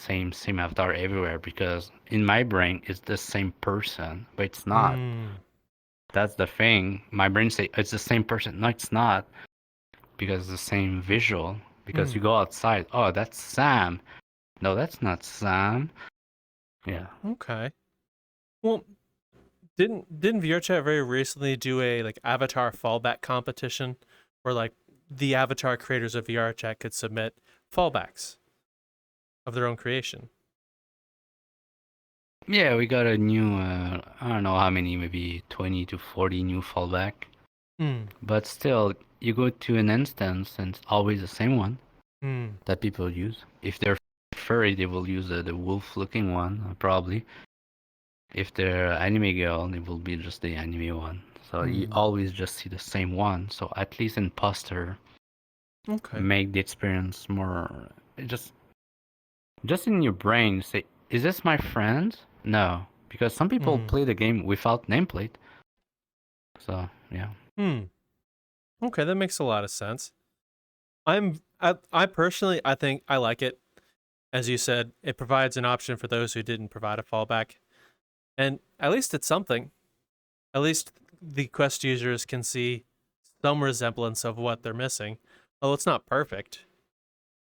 avatar everywhere, because in my brain it's the same person, but it's not. That's the thing. My brain say it's the same person. No, it's not, because it's the same visual. Because you go outside, oh, that's Sam. No, that's not Sam. Yeah. Okay. Well, didn't VRChat very recently do a like avatar fallback competition where like the avatar creators of VRChat could submit fallbacks of their own creation? Yeah, we got a new, I don't know how many, maybe 20 to 40 new fallback. But still, you go to an instance and it's always the same one that people use. If they're furry, they will use the wolf-looking one, probably. If they're anime girl, it will be just the anime one. So you always just see the same one. So at least imposter make the experience more, just in your brain, say, is this my friend? No, because some people play the game without nameplate. So yeah. Okay, that makes a lot of sense. I personally, I think I like it. As you said, it provides an option for those who didn't provide a fallback. And at least it's something. At least the Quest users can see some resemblance of what they're missing. Well, it's not perfect,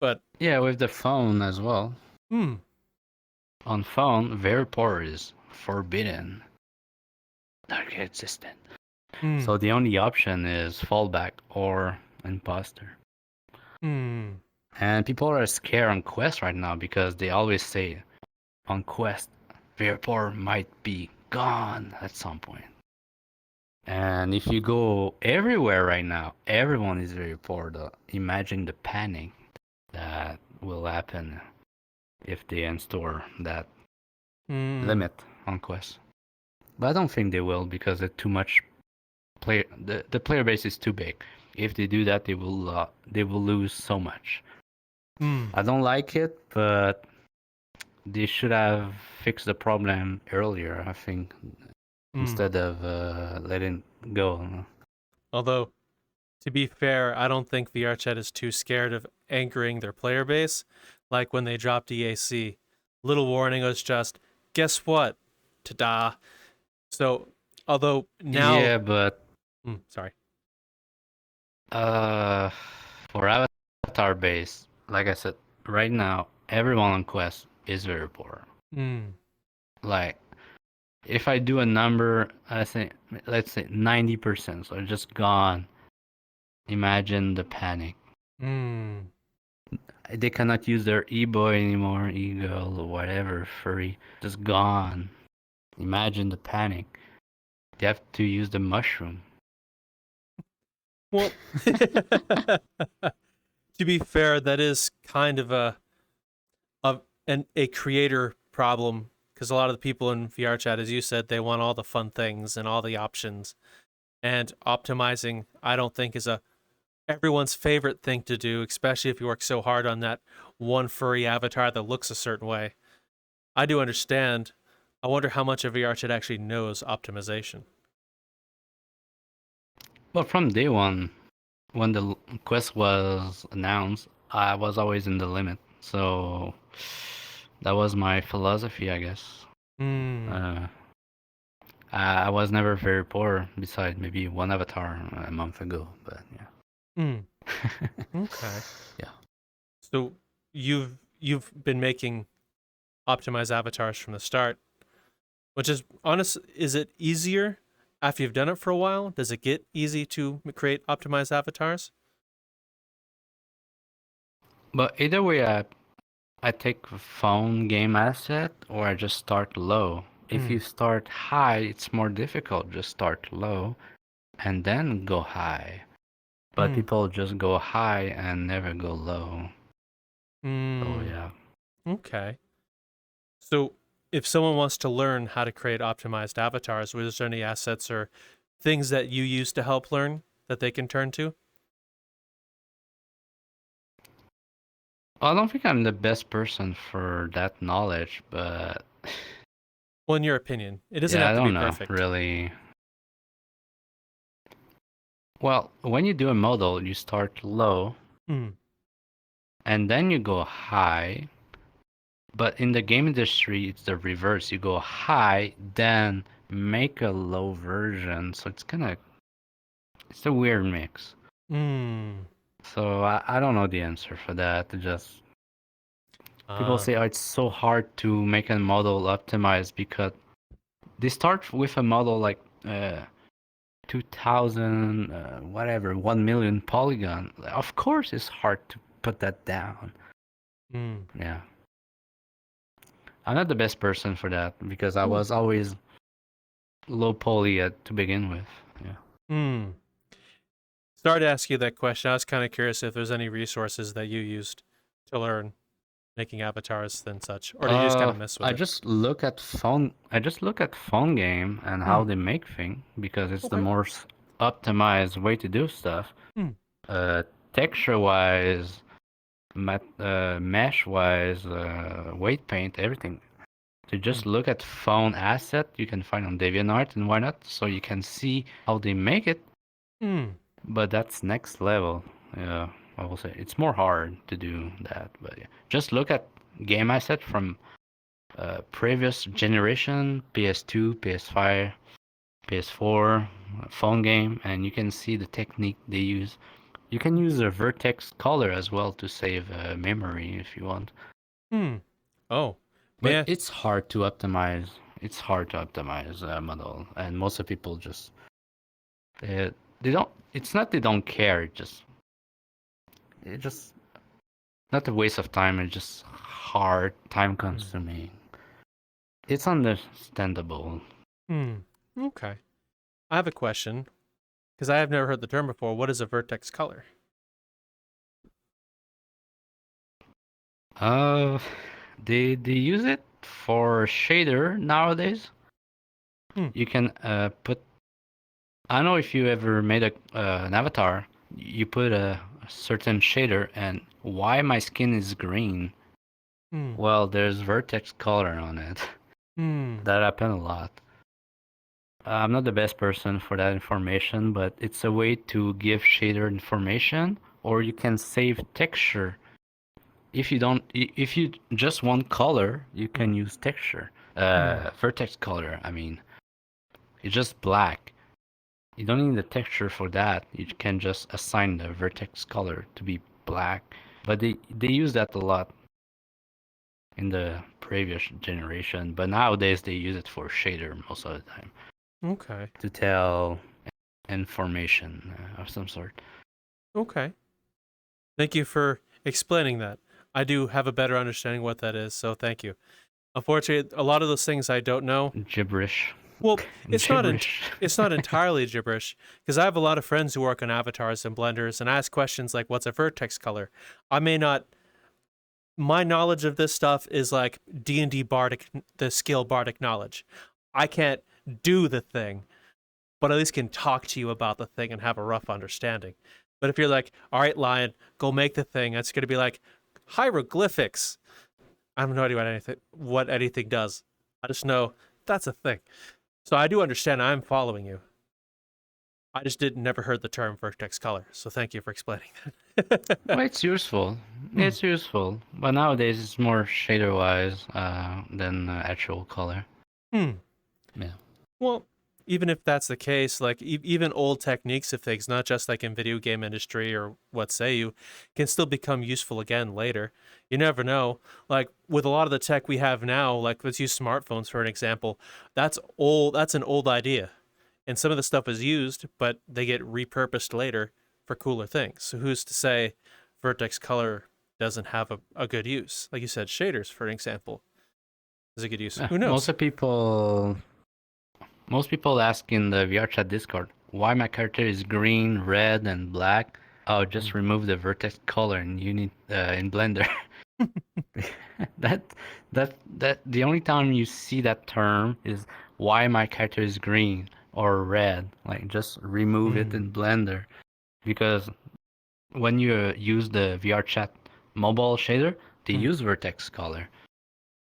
but Yeah, with the phone as well. On phone, very poor is forbidden. Non-existent. Hmm. So the only option is fallback or imposter. Hmm. And people are scared on Quest right now because they always say on Quest, Virpor might be gone at some point. And if you go everywhere right now, everyone is very poor. Imagine the panic that will happen if they install that limit on Quest. But I don't think they will because it's too much player. The player base is too big. If they do that, they will lose so much. I don't like it, but they should have fixed the problem earlier, I think, instead of letting go. Although, to be fair, I don't think VRChat is too scared of anchoring their player base. Like when they dropped EAC, little warning was just, guess what? Ta-da. So, although now, Yeah, but sorry. for avatar base, like I said, right now everyone on Quest is very poor. Like, if I do a number, I think let's say 90%, so just gone. Imagine the panic. They cannot use their e-boy anymore, e-girl or whatever, furry, just gone. Imagine the panic. They have to use the mushroom. Well, to be fair, that is kind of a creator problem because a lot of the people in VRChat, as you said, they want all the fun things and all the options. And optimizing, I don't think is everyone's favorite thing to do, especially if you work so hard on that one furry avatar that looks a certain way. I do understand. I wonder how much of VRChat actually knows optimization. Well, from day one, when the quest was announced, I was always in the limit. So that was my philosophy, I guess. I was never very poor, besides maybe one avatar a month ago, but yeah. Okay. Yeah. So you've been making optimized avatars from the start, which is honest. Is it easier after you've done it for a while? Does it get easy to create optimized avatars? But either way, I take a phone game asset or I just start low. If you start high, it's more difficult. Just start low and then go high. But people just go high and never go low. Oh yeah. Okay. So if someone wants to learn how to create optimized avatars, was there any assets or things that you use to help learn that they can turn to? I don't think I'm the best person for that knowledge, but Well, in your opinion, it doesn't yeah, have I to be don't know, perfect. really. Well, when you do a model, you start low and then you go high. But in the game industry, it's the reverse. You go high, then make a low version. So it's a weird mix. So I don't know the answer for that. Just people say, oh, it's so hard to make a model optimized because they start with a model like 2000, whatever, 1 million polygon. Of course, it's hard to put that down. Yeah. I'm not the best person for that because I was always low poly to begin with. Yeah. Sorry to ask you that question. I was kind of curious if there's any resources that you used to learn making avatars and such, or do you just kind of mess with I it? just look at phone game and how they make things because it's the more optimized way to do stuff. Texture wise, mesh wise, weight paint, everything. To just look at phone asset you can find on DeviantArt and why not, so you can see how they make it. But that's next level. Yeah, I will say it's more hard to do that. But yeah, just look at game asset from previous generation, PS2, PS5, PS4, phone game, and you can see the technique they use. You can use a vertex color as well to save memory if you want. Oh, But Man, it's hard to optimize. It's hard to optimize a model, and most of people just they don't. It's not they don't care. It just not a waste of time. It's just hard, time consuming. It's understandable. Okay. I have a question because I have never heard the term before. What is a vertex color? They use it for shader nowadays. You can put. I don't know if you ever made an avatar. You put a certain shader, and why my skin is green? Well, there's vertex color on it. That happened a lot. I'm not the best person for that information, but it's a way to give shader information, or you can save texture. If you just want color, you can use texture. Vertex color, I mean. It's just black. You don't need the texture for that. You can just assign the vertex color to be black. But they use that a lot in the previous generation. But nowadays they use it for shader most of the time. Okay. To tell information of some sort. Okay. Thank you for explaining that. I do have a better understanding what that is, so thank you. Unfortunately, a lot of those things I don't know. Gibberish. Well, it's Gibberish. it's not entirely gibberish because I have a lot of friends who work on avatars and blenders and ask questions like, "What's a vertex color?" I may not. My knowledge of this stuff is like D&D bardic, the skill bardic knowledge. I can't do the thing, but at least can talk to you about the thing and have a rough understanding. But if you're like, "All right, Lion, go make the thing," it's going to be like hieroglyphics. I have no idea what anything does. I just know that's a thing. So I do understand. I'm following you. I just never heard the term vertex color. So thank you for explaining that. Well, it's useful. It's useful. But nowadays it's more shader wise than actual color. Yeah. Well, even if that's the case, like even old techniques of things, not just like in video game industry or what say you, can still become useful again later. You never know. Like with a lot of the tech we have now, like let's use smartphones for an example. That's old. That's an old idea, and some of the stuff is used, but they get repurposed later for cooler things. So who's to say vertex color doesn't have a good use? Like you said, shaders for an example is a good use. Who knows? Most people ask in the VRChat Discord why my character is green, red, and black. Oh, just remove the vertex color and you need in Blender. that the only time you see that term is why my character is green or red. Like just remove it in Blender, because when you use the VRChat mobile shader, they use vertex color.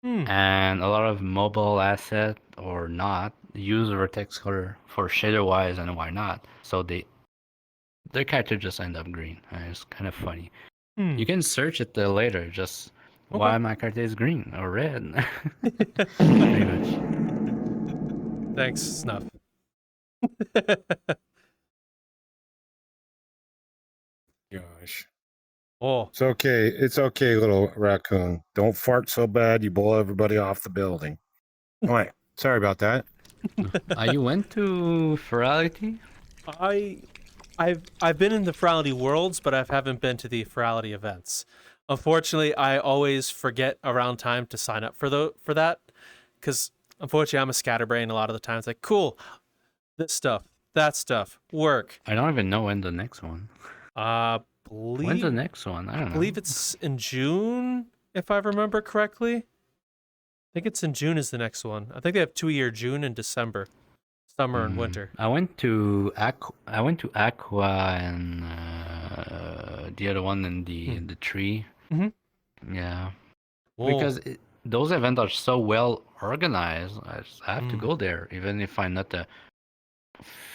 And a lot of mobile asset or not use vertex color for shader wise, and why not? So their character just end up green. It's kind of funny. You can search it later. Just why my character is green or red. Pretty much. Thanks, Snuff. Gosh. Oh, It's okay. It's okay, little raccoon. Don't fart so bad you blow everybody off the building. All right. Sorry about that. You went to virtuality? I've been in the virtuality worlds, but I haven't been to the virtuality events. Unfortunately, I always forget around time to sign up for that, because unfortunately I'm a scatterbrain a lot of the times. Like, cool, this stuff, that stuff, work. I don't even know when the next one. When's the next one? I don't know. I believe it's in June, if I remember correctly. I think it's in June is the next one. I think they have 2 year June and December, summer and winter. I went to Aqua and the other one in the tree. Yeah. Whoa. Because those events are so well organized. I have to go there, even if I'm not a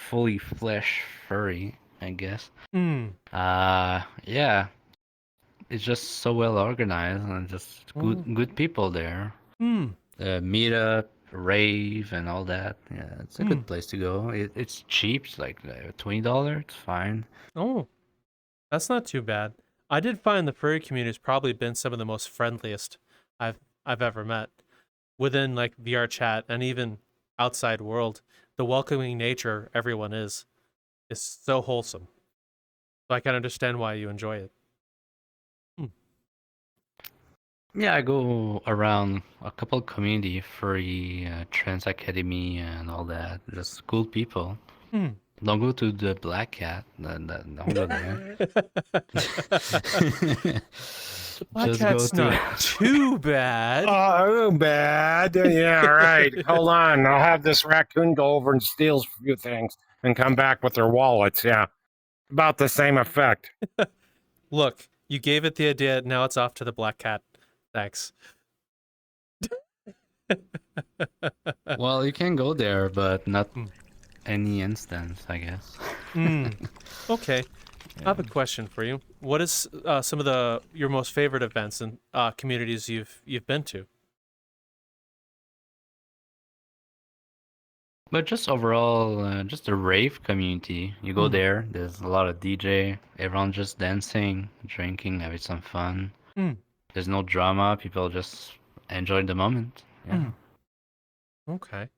fully flesh furry, I guess. Yeah. It's just so well organized and just good people there. Meetup, rave, and all that. Yeah, it's a good place to go. It's cheap. It's like $20. It's fine. Oh, that's not too bad. I did find the furry community has probably been some of the most friendliest I've ever met. within like VR chat and even outside world, the welcoming nature everyone is so wholesome. So I can understand why you enjoy it. Yeah, I go around a couple community, furry, trans academy, and all that. Just cool people. Hmm. Don't go to the black cat. Don't go there. Black Just go cat's to. not too bad. Oh, bad. Yeah, right. Hold on. I'll have this raccoon go over and steal a few things and come back with their wallets. Yeah. About the same effect. Look, you gave it the idea. Now it's off to the black cat. Thanks. Well, you can go there, but not Hmm. any instance, I guess. Okay. I have a question for you. What is some of your most favorite events and communities you've been to? But just overall, just the rave community. You go there, there's a lot of DJ, everyone just dancing, drinking, having some fun. There's no drama, people just enjoy the moment. Yeah. Okay.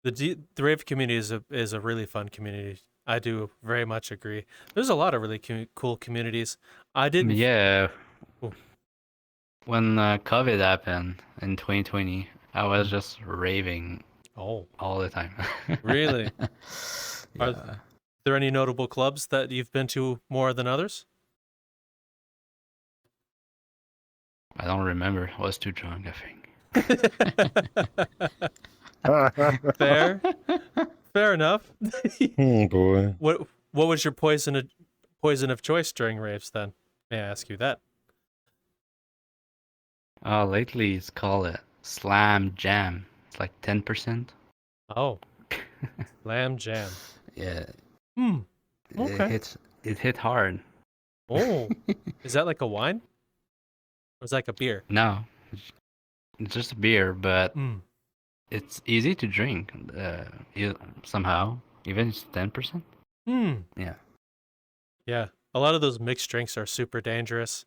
The rave community is a really fun community. I do very much agree. There's a lot of really cool communities. I didn't. Yeah. Oh. When COVID happened in 2020, I was just raving Oh, all the time. really? Yeah. Are there any notable clubs that you've been to more than others? I don't remember. I was too drunk, I think. Fair enough. Boy. What was your poison of choice during raves then? May I ask you that? Lately it's called a slam jam. It's like 10%. Oh, lamb jam. Yeah. Okay. It hit hard. Oh, is that like a wine? Or is that like a beer? No, it's just a beer, but Mm. it's easy to drink. Somehow, even it's 10%. Yeah. Yeah. A lot of those mixed drinks are super dangerous.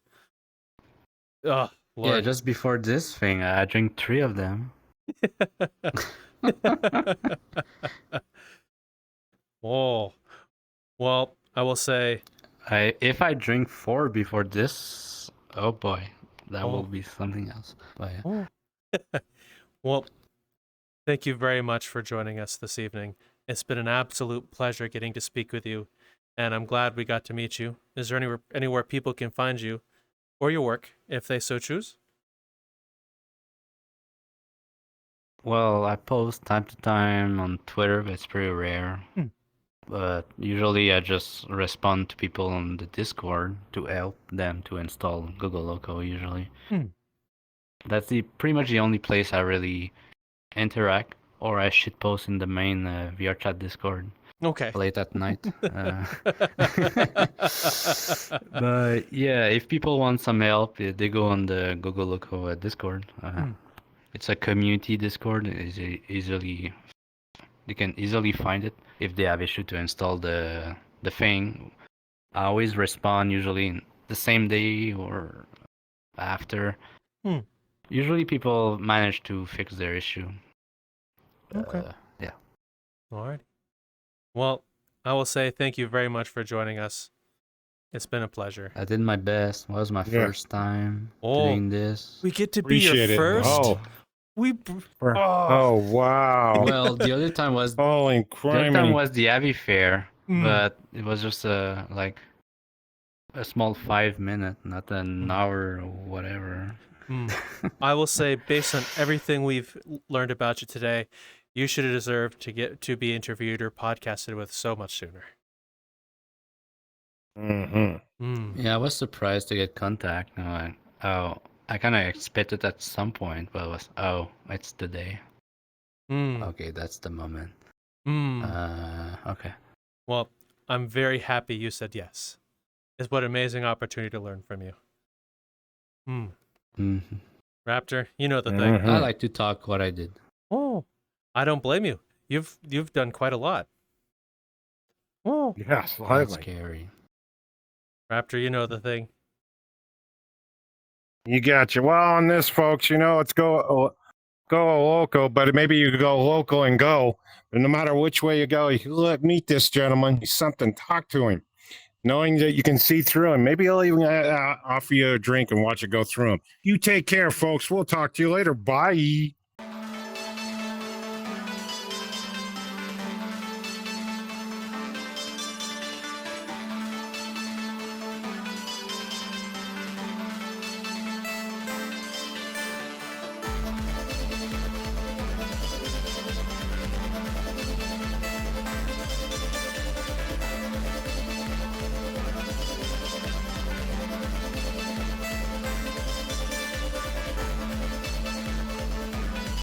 Oh, Lord. Yeah, just before this thing, I drank 3 of them. Oh, well, I will say. If I drink 4 before this, oh boy, that will Oh. be something else. But yeah. Oh. Well, thank you very much for joining us this evening. It's been an absolute pleasure getting to speak with you, and I'm glad we got to meet you. Is there anywhere people can find you or your work if they so choose? Well, I post time to time on Twitter, but it's pretty rare. But usually I just respond to people on the Discord to help them to install GoGo Loco usually. That's pretty much the only place I really interact, or I shitpost in the main VRChat Discord Okay. late at night. But yeah, if people want some help, they go on the GoGo Loco Discord. It's a community Discord. You can easily find it if they have issue to install the thing. I always respond usually the same day or after. Usually people manage to fix their issue. Okay. Yeah. All right. Well, I will say thank you very much for joining us. It's been a pleasure. I did my best. It was my first time doing this. We get to be your Appreciate it. first. Oh. Oh. Oh, wow. Well, the other time was Holy the other time criminy. was the Abbey Fair, but it was just like a small 5 minute, not an hour or whatever. I will say, based on everything we've learned about you today, you should have deserved to get to be interviewed or podcasted with so much sooner. Yeah, I was surprised to get contact. I'm like, I kind of expected at some point, but it was, it's today. Okay, that's the moment. Okay. Well, I'm very happy you said yes. It's what an amazing opportunity to learn from you. Raptor, you know the thing. I like to talk what I did. Oh, I don't blame you. You've done quite a lot. Oh, Yeah, That's slightly. scary. Raptor, you know the thing. You gotcha. Well, on this, folks, it's go loco, but maybe you could go local and go. But no matter which way you go, you look, meet this gentleman. He's something. Talk to him, knowing that you can see through him. Maybe he'll even offer you a drink and watch it go through him. You take care, folks. We'll talk to you later. Bye.